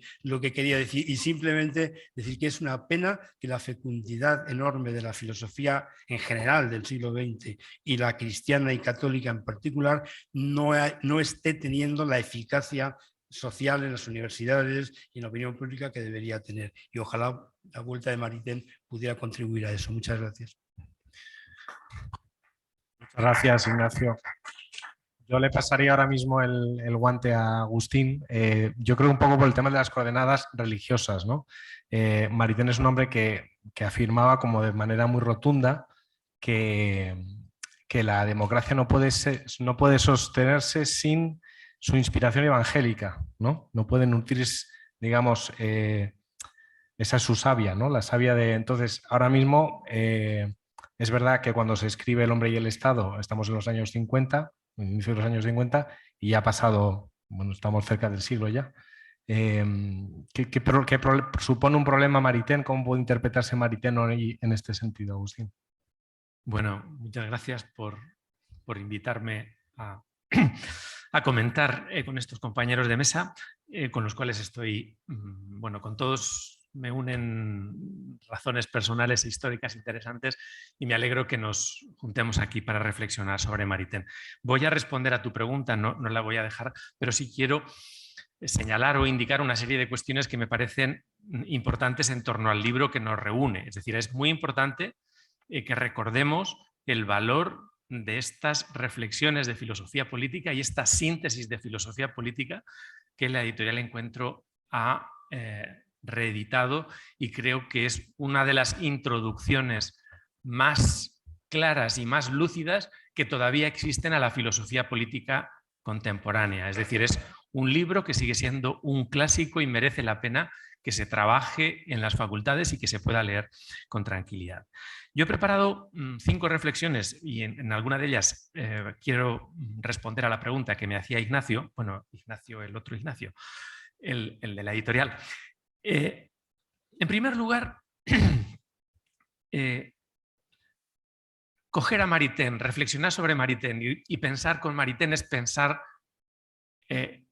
quería decir, y simplemente decir que es una pena que la fecundidad enorme de la filosofía en general del siglo XX y la cristiana y católica en particular no esté teniendo la eficacia social en las universidades y en la opinión pública que debería tener, y ojalá la vuelta de Maritain pudiera contribuir a eso. Muchas gracias. Muchas gracias, Ignacio. Yo le pasaría ahora mismo el guante a Agustín. Yo creo un poco por el tema de las coordenadas religiosas, ¿no? Maritain es un hombre que afirmaba como de manera muy rotunda que la democracia no puede sostenerse sin su inspiración evangélica, ¿no? No puede nutrir, digamos, esa es su savia, ¿no? La savia de... Entonces, ahora mismo es verdad que cuando se escribe El hombre y el Estado, estamos en los años 50, inicio de los años 50, y ya ha pasado, bueno, estamos cerca del siglo ya. ¿Qué supone un problema Maritain? ¿Cómo puede interpretarse Maritain en este sentido, Agustín? Bueno, muchas gracias por invitarme a comentar con estos compañeros de mesa, con los cuales estoy, bueno, con todos me unen razones personales e históricas interesantes y me alegro que nos juntemos aquí para reflexionar sobre Maritain. Voy a responder a tu pregunta, no la voy a dejar, pero sí quiero señalar o indicar una serie de cuestiones que me parecen importantes en torno al libro que nos reúne. Es decir, es muy importante que recordemos el valor de estas reflexiones de filosofía política y esta síntesis de filosofía política que la editorial Encuentro ha reeditado, y creo que es una de las introducciones más claras y más lúcidas que todavía existen a la filosofía política contemporánea. Es decir, es un libro que sigue siendo un clásico y merece la pena que se trabaje en las facultades y que se pueda leer con tranquilidad. Yo he preparado 5 reflexiones y en alguna de ellas quiero responder a la pregunta que me hacía Ignacio, bueno, Ignacio, el otro Ignacio, el de la editorial. En primer lugar, coger a Maritain, reflexionar sobre Maritain y pensar con Maritain es pensar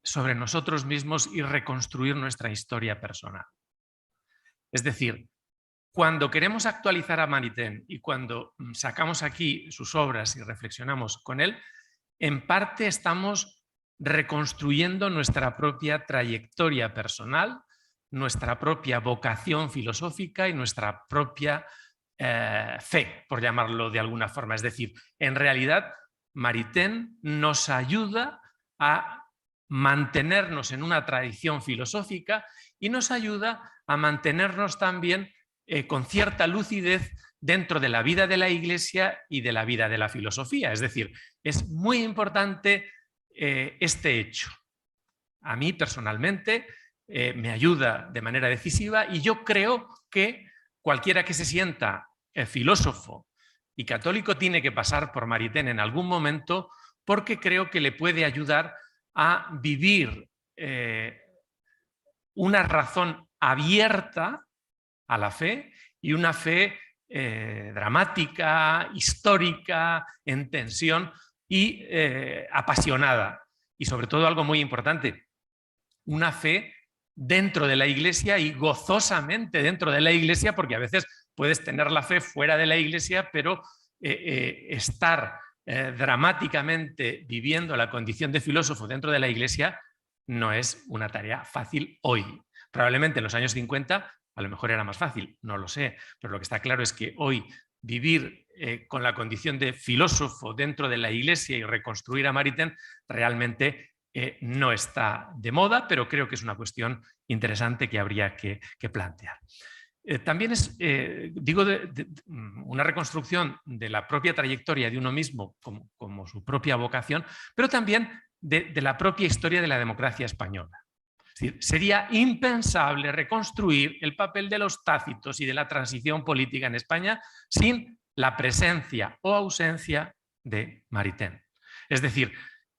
sobre nosotros mismos y reconstruir nuestra historia personal. Es decir, cuando queremos actualizar a Maritain y cuando sacamos aquí sus obras y reflexionamos con él, en parte estamos reconstruyendo nuestra propia trayectoria personal, nuestra propia vocación filosófica y nuestra propia fe, por llamarlo de alguna forma. Es decir, en realidad Maritain nos ayuda a mantenernos en una tradición filosófica y nos ayuda a mantenernos también con cierta lucidez dentro de la vida de la Iglesia y de la vida de la filosofía. Es decir, es muy importante este hecho. A mí personalmente me ayuda de manera decisiva y yo creo que cualquiera que se sienta filósofo y católico tiene que pasar por Maritain en algún momento, porque creo que le puede ayudar a vivir una razón abierta a la fe y una fe dramática, histórica, en tensión y apasionada. Y sobre todo algo muy importante, una fe dentro de la Iglesia y gozosamente dentro de la Iglesia, porque a veces puedes tener la fe fuera de la Iglesia, pero estar dramáticamente viviendo la condición de filósofo dentro de la Iglesia no es una tarea fácil hoy. Probablemente en los años 50 a lo mejor era más fácil, no lo sé, pero lo que está claro es que hoy vivir con la condición de filósofo dentro de la Iglesia y reconstruir a Maritain realmente no está de moda, pero creo que es una cuestión interesante que habría que plantear. También es, digo, una reconstrucción de la propia trayectoria de uno mismo como su propia vocación, pero también de la propia historia de la democracia española. Es decir, sería impensable reconstruir el papel de los Tácitos y de la transición política en España sin la presencia o ausencia de Maritain. Es decir,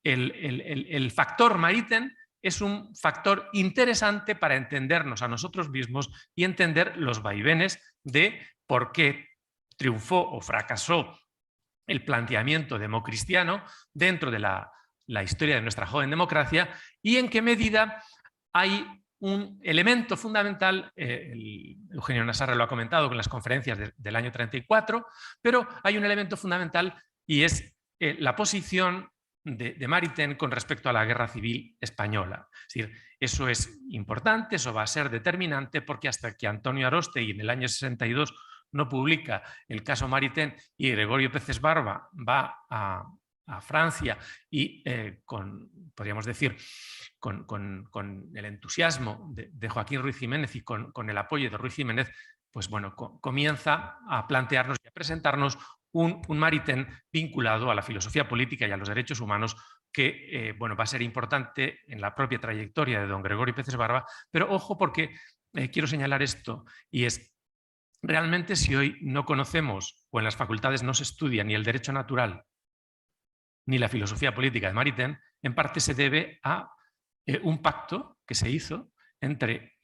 el factor Maritain es un factor interesante para entendernos a nosotros mismos y entender los vaivenes de por qué triunfó o fracasó el planteamiento democristiano dentro de la historia de nuestra joven democracia y en qué medida hay un elemento fundamental, Eugenio Nassarra lo ha comentado con las conferencias del año 34, pero hay un elemento fundamental y es la posición de Maritain con respecto a la Guerra Civil Española. Es decir, eso es importante, eso va a ser determinante, porque hasta que Antonio Aróstegui en el año 62 no publica el caso Maritain y Gregorio Peces Barba va a Francia y podríamos decir, con el entusiasmo de Joaquín Ruiz Jiménez y con el apoyo de Ruiz Jiménez, pues bueno, comienza a plantearnos y a presentarnos un Maritain vinculado a la filosofía política y a los derechos humanos que bueno, va a ser importante en la propia trayectoria de don Gregorio Peces Barba, pero ojo porque quiero señalar esto, y es realmente si hoy no conocemos o en las facultades no se estudia ni el derecho natural ni la filosofía política de Maritain, en parte se debe a un pacto que se hizo entre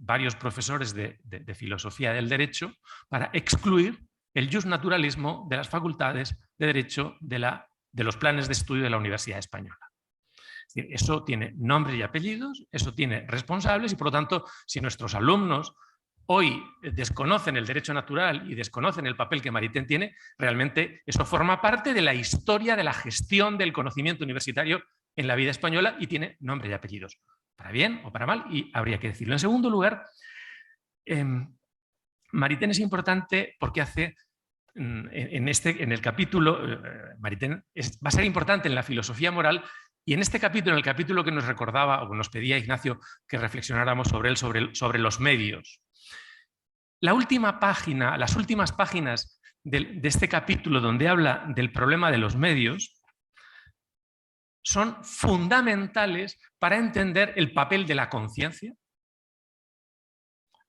varios profesores de filosofía del derecho para excluir el justnaturalismo de las facultades de derecho de los planes de estudio de la Universidad Española. Es decir, eso tiene nombres y apellidos, eso tiene responsables y por lo tanto si nuestros alumnos hoy desconocen el derecho natural y desconocen el papel que Maritain tiene, realmente eso forma parte de la historia de la gestión del conocimiento universitario en la vida española y tiene nombre y apellidos, para bien o para mal, y habría que decirlo. En segundo lugar, Maritain es importante porque hace, en el capítulo, Maritain va a ser importante en la filosofía moral y en este capítulo, en el capítulo que nos recordaba o nos pedía Ignacio que reflexionáramos sobre él, sobre los medios. La última página, las últimas páginas de este capítulo donde habla del problema de los medios son fundamentales para entender el papel de la conciencia,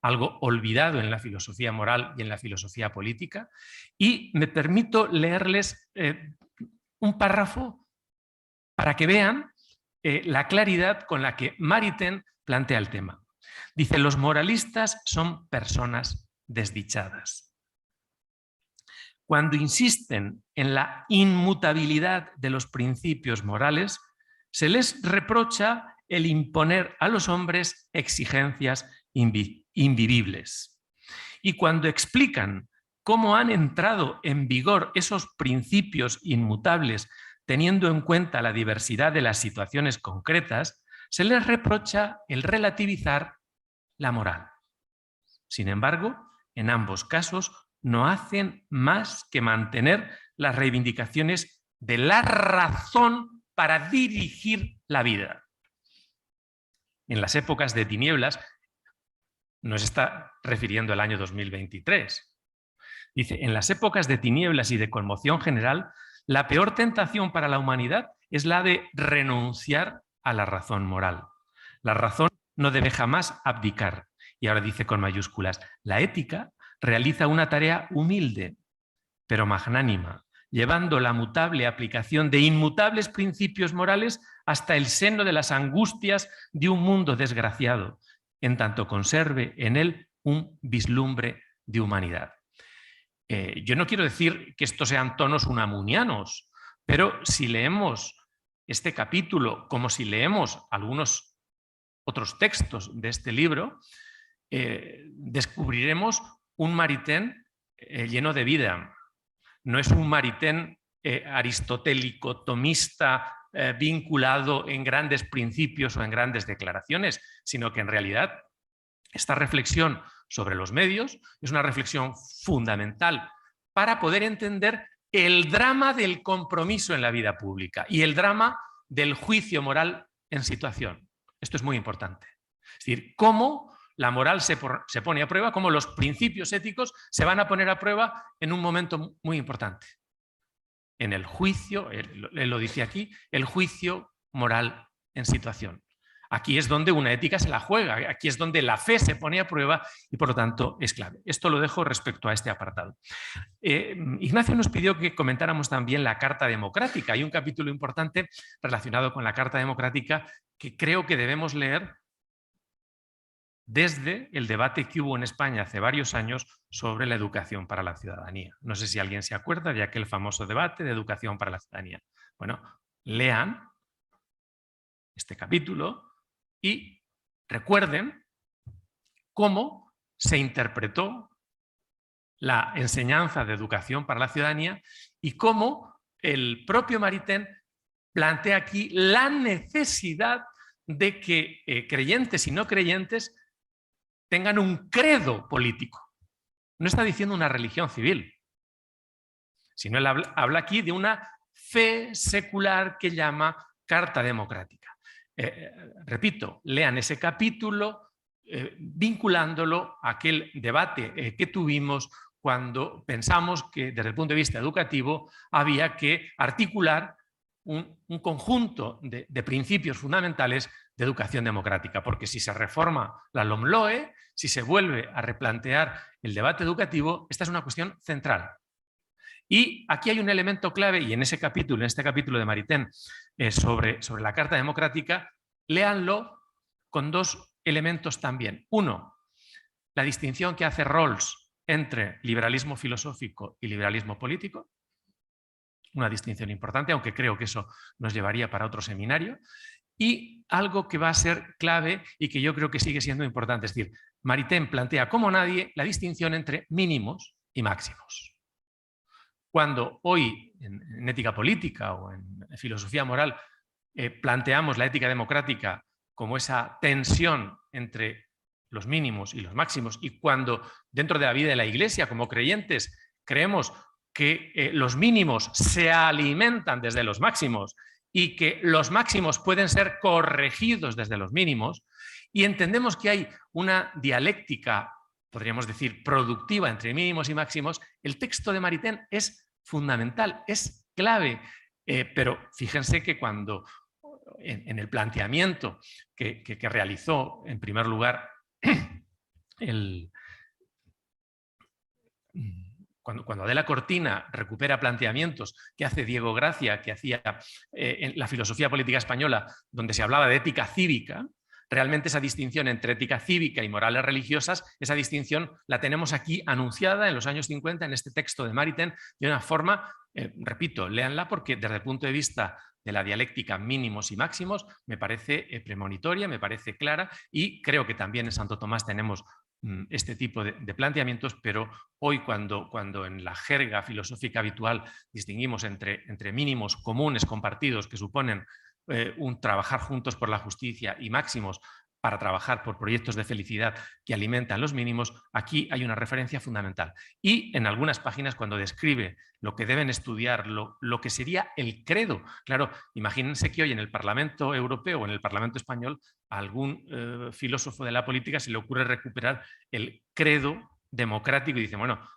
algo olvidado en la filosofía moral y en la filosofía política, y me permito leerles un párrafo para que vean la claridad con la que Maritain plantea el tema. Dice, los moralistas son personas desdichadas. Cuando insisten en la inmutabilidad de los principios morales, se les reprocha el imponer a los hombres exigencias invivibles. Y cuando explican cómo han entrado en vigor esos principios inmutables teniendo en cuenta la diversidad de las situaciones concretas, se les reprocha el relativizar la moral. Sin embargo, en ambos casos no hacen más que mantener las reivindicaciones de la razón para dirigir la vida. En las épocas de tinieblas, no se está refiriendo al año 2023. Dice, en las épocas de tinieblas y de conmoción general, la peor tentación para la humanidad es la de renunciar a la razón moral. La razón no debe jamás abdicar. Y ahora dice con mayúsculas, la ética realiza una tarea humilde, pero magnánima, llevando la mutable aplicación de inmutables principios morales hasta el seno de las angustias de un mundo desgraciado, en tanto conserve en él un vislumbre de humanidad. Yo no quiero decir que estos sean tonos unamunianos, pero si leemos este capítulo como si leemos algunos otros textos de este libro, descubriremos un Maritain lleno de vida. No es un Maritain aristotélico, tomista, vinculado en grandes principios o en grandes declaraciones, sino que en realidad esta reflexión sobre los medios es una reflexión fundamental para poder entender el drama del compromiso en la vida pública y el drama del juicio moral en situación. Esto es muy importante. Es decir, cómo la moral se pone a prueba, cómo los principios éticos se van a poner a prueba en un momento muy importante. En el juicio, él lo dice aquí, el juicio moral en situación. Aquí es donde una ética se la juega, aquí es donde la fe se pone a prueba y por lo tanto es clave. Esto lo dejo respecto a este apartado. Ignacio nos pidió que comentáramos también la Carta Democrática. Hay un capítulo importante relacionado con la Carta Democrática que creo que debemos leer desde el debate que hubo en España hace varios años sobre la educación para la ciudadanía. No sé si alguien se acuerda de aquel famoso debate de educación para la ciudadanía. Bueno, lean este capítulo y recuerden cómo se interpretó la enseñanza de educación para la ciudadanía y cómo el propio Maritain plantea aquí la necesidad de que creyentes y no creyentes tengan un credo político. No está diciendo una religión civil, sino él habla aquí de una fe secular que llama Carta Democrática. Repito, lean ese capítulo vinculándolo a aquel debate que tuvimos cuando pensamos que desde el punto de vista educativo había que articular un conjunto de principios fundamentales de educación democrática, porque si se reforma la LOMLOE, si se vuelve a replantear el debate educativo, esta es una cuestión central. Y aquí hay un elemento clave, y en este capítulo de Maritain sobre la Carta Democrática, léanlo con dos elementos también. Uno, la distinción que hace Rawls entre liberalismo filosófico y liberalismo político, una distinción importante, aunque creo que eso nos llevaría para otro seminario, y algo que va a ser clave y que yo creo que sigue siendo importante, es decir, Maritain plantea como nadie la distinción entre mínimos y máximos. Cuando hoy en ética política o en filosofía moral planteamos la ética democrática como esa tensión entre los mínimos y los máximos, y cuando dentro de la vida de la Iglesia como creyentes creemos que los mínimos se alimentan desde los máximos y que los máximos pueden ser corregidos desde los mínimos, y entendemos que hay una dialéctica, podríamos decir, productiva entre mínimos y máximos, el texto de Maritain es fundamental, es clave, pero fíjense que cuando en el planteamiento que realizó en primer cuando Adela Cortina recupera planteamientos que hace Diego Gracia, que hacía en la filosofía política española, donde se hablaba de ética cívica, realmente esa distinción entre ética cívica y morales religiosas, esa distinción la tenemos aquí anunciada en los años 50 en este texto de Maritain de una forma, repito, léanla porque desde el punto de vista de la dialéctica mínimos y máximos me parece premonitoria, me parece clara, y creo que también en Santo Tomás tenemos este tipo de planteamientos, pero hoy cuando en la jerga filosófica habitual distinguimos entre mínimos comunes compartidos que suponen un trabajar juntos por la justicia y máximos para trabajar por proyectos de felicidad que alimentan los mínimos, aquí hay una referencia fundamental. Y en algunas páginas cuando describe lo que deben estudiar, lo que sería el credo. Claro, imagínense que hoy en el Parlamento Europeo o en el Parlamento Español a algún filósofo de la política se le ocurre recuperar el credo democrático y dice, bueno,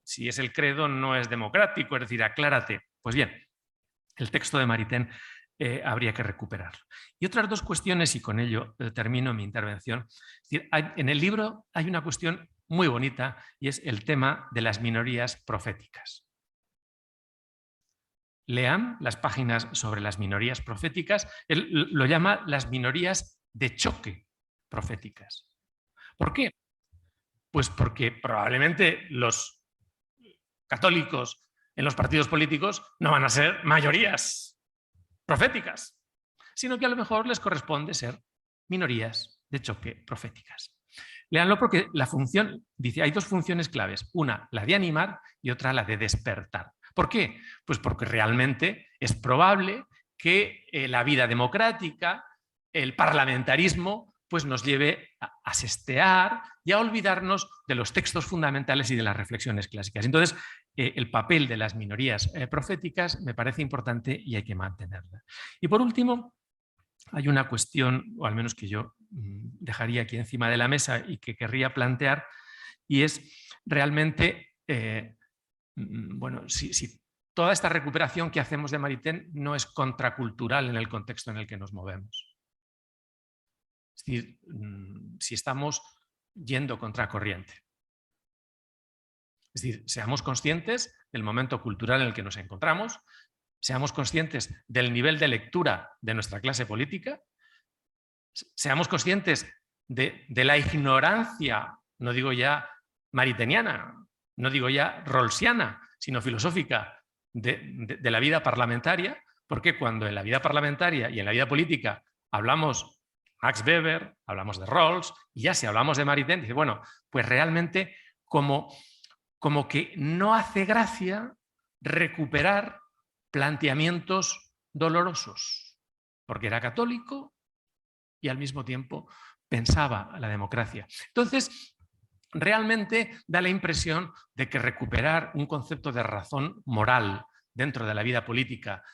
si es el credo no es democrático, es decir, aclárate. Pues bien, el texto de Maritain habría que recuperarlo. Y otras dos cuestiones, y con ello termino mi intervención. Es decir, en el libro hay una cuestión muy bonita y es el tema de las minorías proféticas. Lean las páginas sobre las minorías proféticas, él lo llama las minorías de choque proféticas. ¿Por qué? Pues porque probablemente los católicos en los partidos políticos no van a ser mayorías proféticas, sino que a lo mejor les corresponde ser minorías de choque proféticas. Léanlo porque la función, dice, hay dos funciones claves, una la de animar y otra la de despertar. ¿Por qué? Pues porque realmente es probable que la vida democrática, el parlamentarismo, pues nos lleve a sestear y a olvidarnos de los textos fundamentales y de las reflexiones clásicas. Entonces, el papel de las minorías proféticas me parece importante y hay que mantenerla. Y por último, hay una cuestión, o al menos que yo dejaría aquí encima de la mesa y que querría plantear, y es realmente, bueno, si toda esta recuperación que hacemos de Maritain no es contracultural en el contexto en el que nos movemos. Es decir, si estamos yendo contracorriente. Es decir, seamos conscientes del momento cultural en el que nos encontramos, seamos conscientes del nivel de lectura de nuestra clase política, seamos conscientes de la ignorancia, no digo ya maritainiana, no digo ya rawlsiana, sino filosófica de la vida parlamentaria, porque cuando en la vida parlamentaria y en la vida política hablamos Max Weber, hablamos de Rawls, y ya si hablamos de Maritain, dice, bueno, pues realmente como que no hace gracia recuperar planteamientos dolorosos, porque era católico y al mismo tiempo pensaba la democracia. Entonces, realmente da la impresión de que recuperar un concepto de razón moral dentro de la vida política,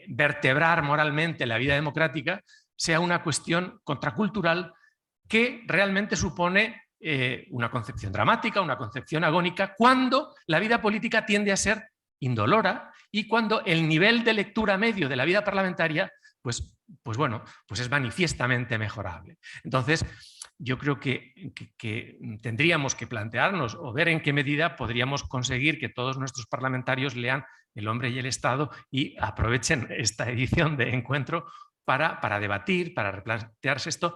vertebrar moralmente la vida democrática, sea una cuestión contracultural que realmente supone una concepción dramática, una concepción agónica, cuando la vida política tiende a ser indolora y cuando el nivel de lectura medio de la vida parlamentaria pues es manifiestamente mejorable. Entonces, yo creo que tendríamos que plantearnos o ver en qué medida podríamos conseguir que todos nuestros parlamentarios lean El hombre y el Estado y aprovechen esta edición de Encuentro para debatir, para replantearse esto.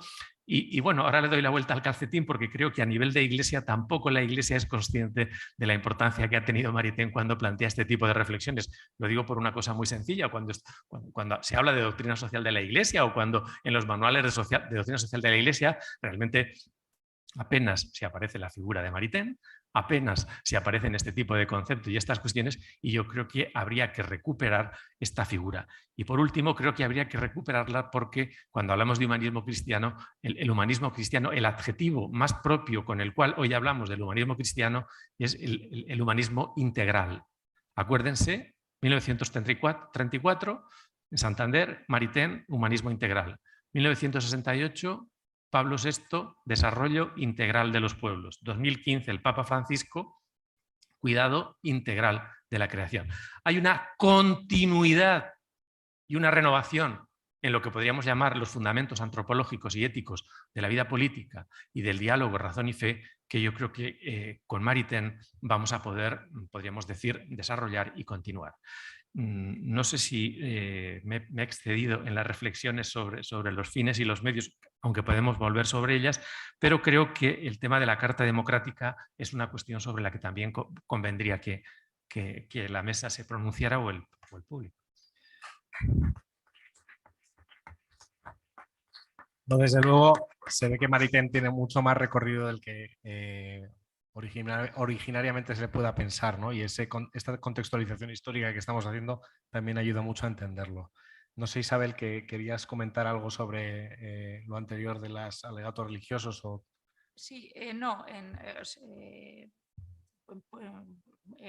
Y bueno, ahora le doy la vuelta al calcetín porque creo que a nivel de Iglesia tampoco la Iglesia es consciente de la importancia que ha tenido Maritain cuando plantea este tipo de reflexiones. Lo digo por una cosa muy sencilla, cuando se habla de doctrina social de la Iglesia o cuando en los manuales de doctrina social de la Iglesia realmente apenas se aparece la figura de Maritain, apenas se aparecen este tipo de conceptos y estas cuestiones, y yo creo que habría que recuperar esta figura. Y por último, creo que habría que recuperarla porque cuando hablamos de humanismo cristiano, el humanismo cristiano, el adjetivo más propio con el cual hoy hablamos del humanismo cristiano es el humanismo integral. Acuérdense, 1934, en Santander, Maritain, humanismo integral. 1968, Pablo VI, desarrollo integral de los pueblos. 2015, el Papa Francisco, cuidado integral de la creación. Hay una continuidad y una renovación en lo que podríamos llamar los fundamentos antropológicos y éticos de la vida política y del diálogo razón y fe que yo creo que con Maritain vamos a poder, podríamos decir, desarrollar y continuar. No sé si me he excedido en las reflexiones sobre los fines y los medios, aunque podemos volver sobre ellas, pero creo que el tema de la Carta Democrática es una cuestión sobre la que también convendría que la mesa se pronunciara o el público. No, desde luego, se ve que Maritain tiene mucho más recorrido del que originariamente se le pueda pensar, ¿no? Y esta contextualización histórica que estamos haciendo también ayuda mucho a entenderlo. No sé, Isabel, que querías comentar algo sobre lo anterior de los alegatos religiosos. Sí, no.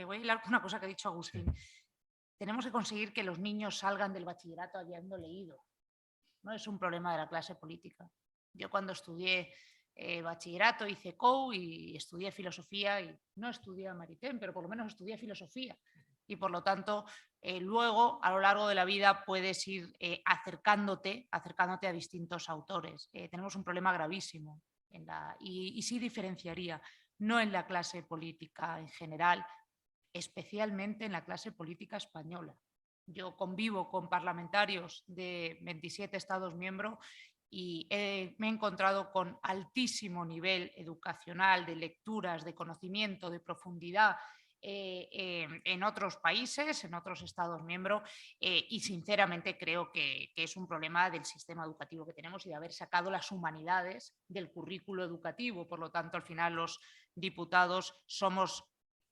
Voy a hilar con una cosa que ha dicho Agustín. Sí. Tenemos que conseguir que los niños salgan del bachillerato habiendo leído. No es un problema de la clase política. Yo cuando estudié bachillerato hice COU y estudié filosofía y no estudié a Maritain, pero por lo menos estudié filosofía. Y por lo tanto, luego a lo largo de la vida puedes ir acercándote a distintos autores. Tenemos un problema gravísimo y sí diferenciaría, no en la clase política en general, especialmente en la clase política española. Yo convivo con parlamentarios de 27 Estados miembros y me he encontrado con altísimo nivel educacional, de lecturas, de conocimiento, de profundidad en otros países, en otros Estados miembros, y sinceramente creo que es un problema del sistema educativo que tenemos y de haber sacado las humanidades del currículo educativo. Por lo tanto, al final los diputados somos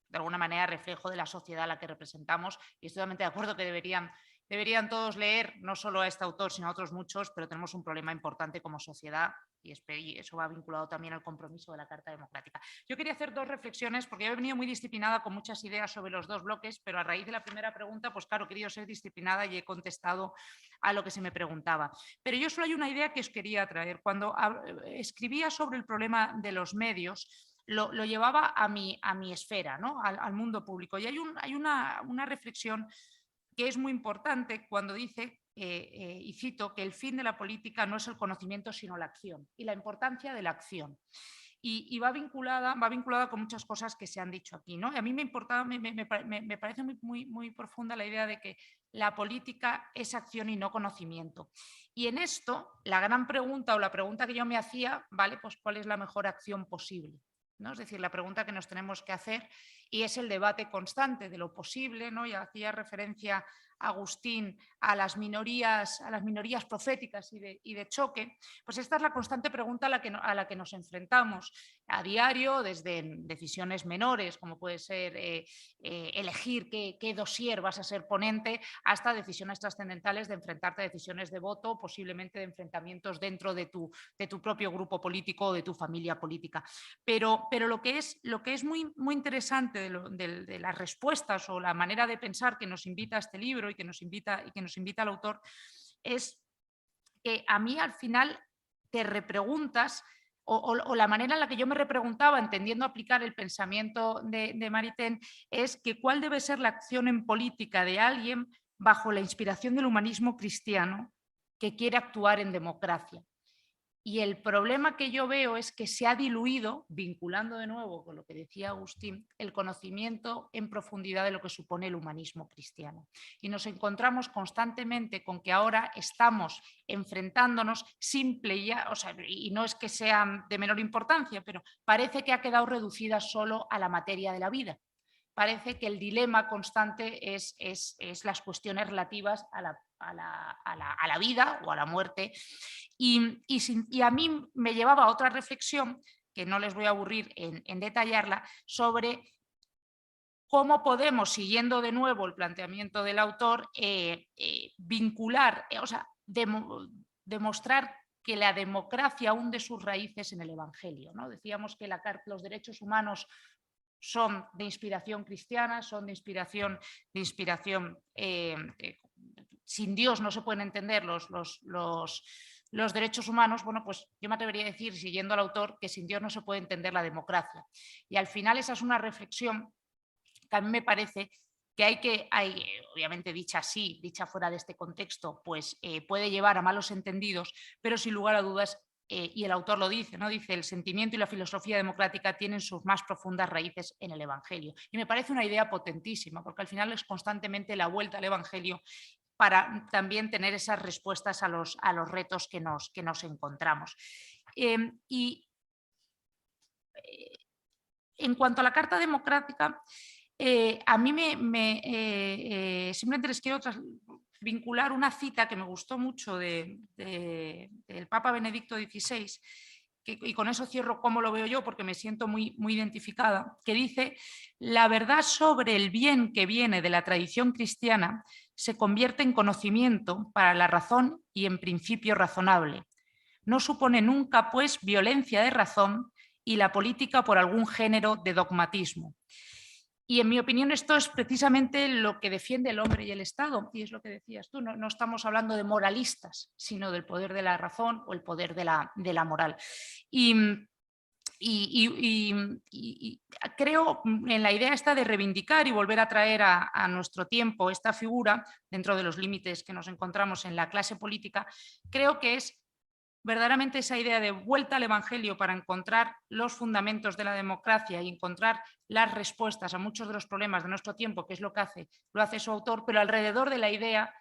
de alguna manera reflejo de la sociedad a la que representamos, y estoy totalmente de acuerdo que deberían todos leer, no solo a este autor, sino a otros muchos, pero tenemos un problema importante como sociedad y eso va vinculado también al compromiso de la Carta Democrática. Yo quería hacer dos reflexiones, porque yo he venido muy disciplinada con muchas ideas sobre los dos bloques, pero a raíz de la primera pregunta, pues claro, he querido ser disciplinada y he contestado a lo que se me preguntaba. Pero yo solo hay una idea que os quería traer. Cuando escribía sobre el problema de los medios, lo llevaba a mi esfera, ¿no? al mundo público. Y hay una reflexión que es muy importante cuando dice, y cito, que el fin de la política no es el conocimiento sino la acción, y la importancia de la acción. Y va vinculada con muchas cosas que se han dicho aquí, ¿no? Y a mí me parece muy profunda la idea de que la política es acción y no conocimiento. Y en esto, la gran pregunta o la pregunta que yo me hacía, ¿vale? Pues ¿cuál es la mejor acción posible? ¿No? Es decir, la pregunta que nos tenemos que hacer, y es el debate constante de lo posible, ¿no? Ya hacía referencia Agustín a las minorías proféticas y de choque, pues esta es la constante pregunta a la que nos enfrentamos a diario, desde decisiones menores, como puede ser elegir qué dossier vas a ser ponente, hasta decisiones trascendentales de enfrentarte a decisiones de voto, posiblemente de enfrentamientos dentro de tu propio grupo político o de tu familia política. Pero lo que es muy interesante de las respuestas o la manera de pensar que nos invita a este libro y que nos invita el autor es que a mí al final te repreguntas, o la manera en la que yo me repreguntaba entendiendo aplicar el pensamiento de Maritain, es que cuál debe ser la acción en política de alguien bajo la inspiración del humanismo cristiano que quiere actuar en democracia. Y el problema que yo veo es que se ha diluido, vinculando de nuevo con lo que decía Agustín, el conocimiento en profundidad de lo que supone el humanismo cristiano. Y nos encontramos constantemente con que ahora estamos enfrentándonos y no es que sean de menor importancia, pero parece que ha quedado reducida solo a la materia de la vida. Parece que el dilema constante es las cuestiones relativas a la vida o a la muerte. Y a mí me llevaba a otra reflexión, que no les voy a aburrir en detallarla, sobre cómo podemos, siguiendo de nuevo el planteamiento del autor, vincular, demostrar que la democracia hunde sus raíces en el Evangelio, ¿no? Decíamos que los derechos humanos son de inspiración cristiana, son de inspiración sin Dios no se pueden entender los derechos humanos. Bueno, pues yo me atrevería a decir, siguiendo al autor, que sin Dios no se puede entender la democracia. Y al final esa es una reflexión que a mí me parece que obviamente dicha así, dicha fuera de este contexto, pues puede llevar a malos entendidos, pero sin lugar a dudas y el autor lo dice, ¿no? Dice: el sentimiento y la filosofía democrática tienen sus más profundas raíces en el Evangelio. Y me parece una idea potentísima, porque al final es constantemente la vuelta al Evangelio para también tener esas respuestas a los retos que nos encontramos. Y en cuanto a la Carta Democrática, a mí simplemente les quiero vincular una cita que me gustó mucho del Papa Benedicto XVI, y con eso cierro cómo lo veo yo, porque me siento muy identificada, que dice: la verdad sobre el bien que viene de la tradición cristiana se convierte en conocimiento para la razón y en principio razonable. No supone nunca, pues, violencia de razón y la política por algún género de dogmatismo. Y en mi opinión esto es precisamente lo que defiende el hombre y el Estado, y es lo que decías tú, no estamos hablando de moralistas, sino del poder de la razón o el poder de la moral. Y creo en la idea esta de reivindicar y volver a traer a nuestro tiempo esta figura, dentro de los límites que nos encontramos en la clase política, creo que es verdaderamente esa idea de vuelta al Evangelio para encontrar los fundamentos de la democracia y encontrar las respuestas a muchos de los problemas de nuestro tiempo, que es lo hace su autor, pero alrededor de la idea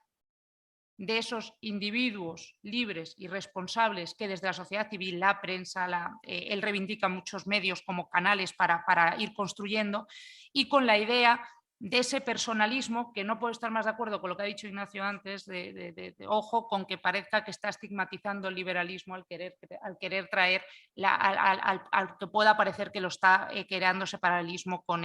de esos individuos libres y responsables que desde la sociedad civil, la prensa, él reivindica muchos medios como canales para ir construyendo, y con la idea de ese personalismo, que no puedo estar más de acuerdo con lo que ha dicho Ignacio antes, de ojo con que parezca que está estigmatizando el liberalismo al querer traer, al que pueda parecer que lo está creando ese paralelismo con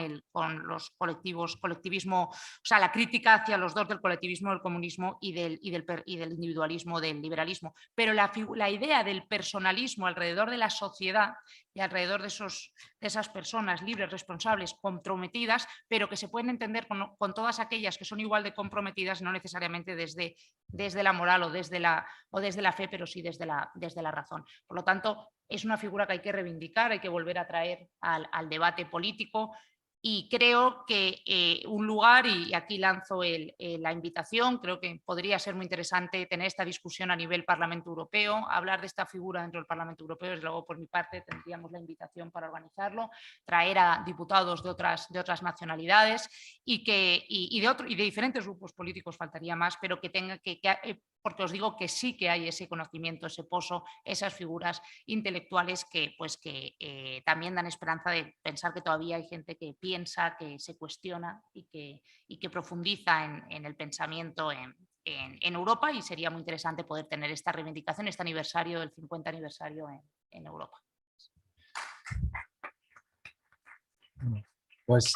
los colectivismo, o sea, la crítica hacia los dos del colectivismo del comunismo y del individualismo del liberalismo. Pero la idea del personalismo alrededor de la sociedad y alrededor de esas personas libres, responsables, comprometidas, pero que se pueden entender con todas aquellas que son igual de comprometidas, no necesariamente desde la moral o desde la fe, pero sí desde la razón. Por lo tanto, es una figura que hay que reivindicar, hay que volver a traer al debate político. Y creo que un lugar, y aquí lanzo la invitación, creo que podría ser muy interesante tener esta discusión a nivel Parlamento Europeo, hablar de esta figura dentro del Parlamento Europeo. Desde luego, por mi parte, tendríamos la invitación para organizarlo, traer a diputados de otras nacionalidades y de diferentes grupos políticos, faltaría más, pero que tenga porque os digo que sí que hay ese conocimiento, ese pozo, esas figuras intelectuales que también dan esperanza de pensar que todavía hay gente que piensa, que se cuestiona y que profundiza en el pensamiento en Europa, y sería muy interesante poder tener esta reivindicación, este aniversario, el 50 aniversario en Europa. Pues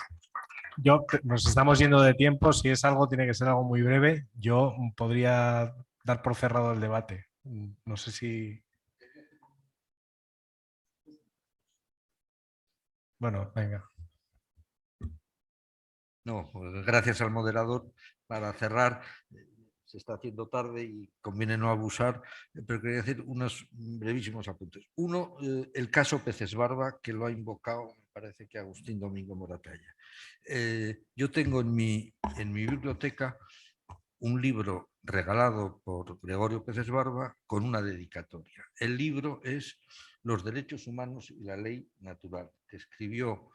nos estamos yendo de tiempo. Si es algo, tiene que ser algo muy breve. Yo podría dar por cerrado el debate. No sé si... Bueno, venga. No, pues gracias al moderador. Para cerrar, se está haciendo tarde y conviene no abusar, pero quería decir unos brevísimos apuntes. Uno, el caso Peces Barba, que lo ha invocado, me parece que Agustín Domingo Moratalla. Yo tengo en mi biblioteca un libro regalado por Gregorio Peces Barba con una dedicatoria. El libro es Los derechos humanos y la ley natural, que escribió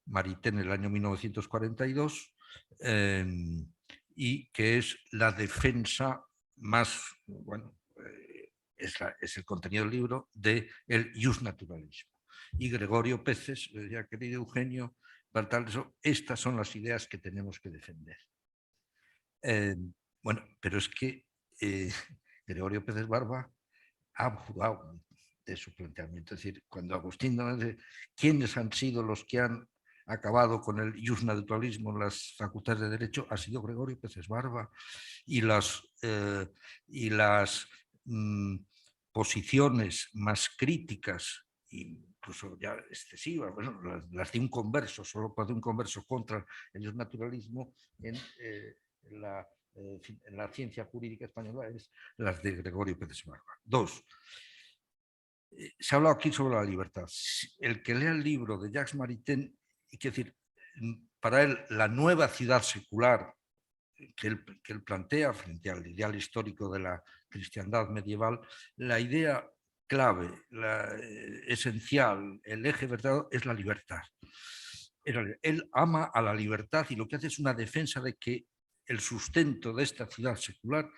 Maritain en el año 1942 y que es la defensa más, bueno, es el contenido del libro del justnaturalismo. Y Gregorio Peces, ya querido Eugenio, para tal eso, estas son las ideas que tenemos que defender. Bueno, pero es que Gregorio Peces Barba ha jugado de su planteamiento. Es decir, cuando Agustín dice quiénes han sido los que han acabado con el justnaturalismo en las facultades de Derecho, ha sido Gregorio Peces Barba, y las posiciones más críticas, incluso ya excesivas, bueno, las de un converso, solo de un converso contra el justnaturalismo en la ciencia jurídica española, es las de Gregorio Peces Barba. Dos, se ha hablado aquí sobre la libertad. El que lea el libro de Jacques Maritain, quiere decir, para él la nueva ciudad secular que él plantea frente al ideal histórico de la cristiandad medieval, la idea clave, esencial, el eje verdadero es la libertad. Él ama a la libertad y lo que hace es una defensa de que el sustento de esta ciudad secular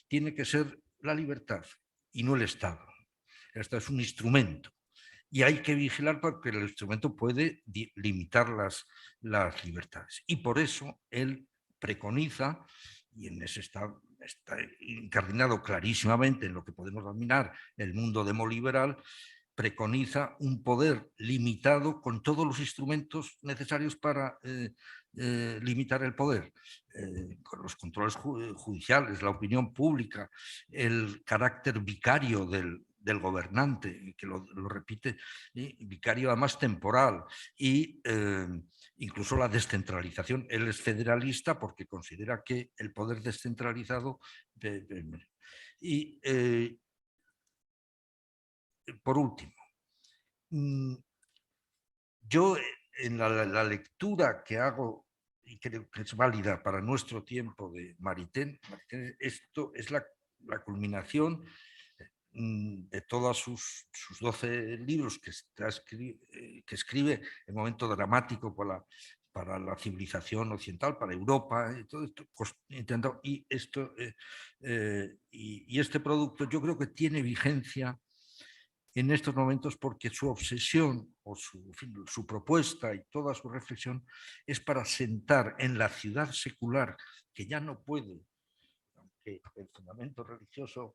tiene que ser la libertad y no el Estado. El Estado es un instrumento y hay que vigilar porque el instrumento puede limitar las libertades. Y por eso él preconiza, y en ese está incardinado clarísimamente en lo que podemos dominar el mundo demoliberal, preconiza un poder limitado con todos los instrumentos necesarios para limitar el poder, con los controles judiciales, la opinión pública, el carácter vicario del gobernante, que lo repite, vicario además temporal, y incluso la descentralización. Él es federalista porque considera que el poder descentralizado... por último, yo en la lectura que hago, y creo que es válida para nuestro tiempo de Maritain, esto es la culminación de todos sus 12 libros que escribe en un momento dramático para la civilización occidental, para Europa, y todo esto, y este producto yo creo que tiene vigencia en estos momentos porque su obsesión o su propuesta y toda su reflexión es para sentar en la ciudad secular, que ya no puede, aunque el fundamento religioso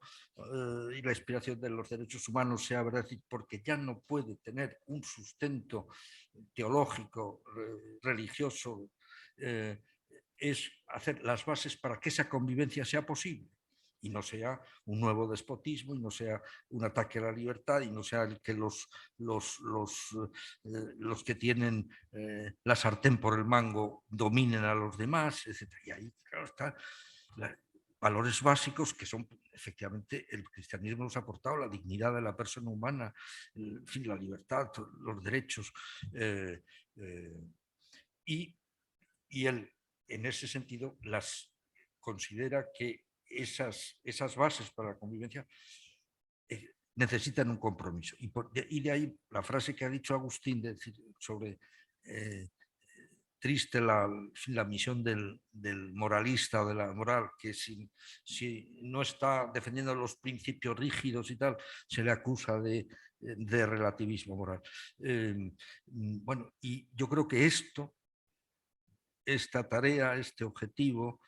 y la inspiración de los derechos humanos sea verdad, porque ya no puede tener un sustento teológico, religioso, es hacer las bases para que esa convivencia sea posible y no sea un nuevo despotismo, y no sea un ataque a la libertad, y no sea el que los que tienen la sartén por el mango dominen a los demás, etc. Y ahí, claro, están valores básicos que son, efectivamente, el cristianismo nos ha aportado, la dignidad de la persona humana, en fin, la libertad, los derechos. Y él, en ese sentido, las considera que esas bases para la convivencia necesitan un compromiso. Y de ahí la frase que ha dicho Agustín sobre triste la misión del moralista o de la moral, que si no está defendiendo los principios rígidos y tal, se le acusa de relativismo moral. Bueno, y yo creo que esta tarea, este objetivo,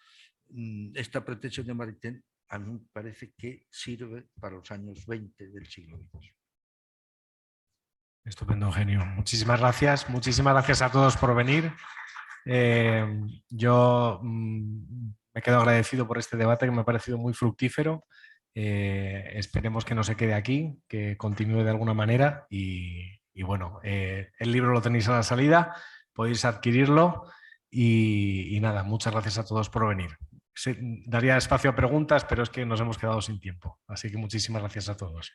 esta pretensión de Maritain, a mí me parece que sirve para los años 20 del siglo XX. Estupendo, Eugenio. Muchísimas gracias a todos por venir. Yo me quedo agradecido por este debate que me ha parecido muy fructífero. Esperemos que no se quede aquí, que continúe de alguna manera y bueno, el libro lo tenéis a la salida, podéis adquirirlo y nada, muchas gracias a todos por venir. Daría espacio a preguntas, pero es que nos hemos quedado sin tiempo, así que muchísimas gracias a todos.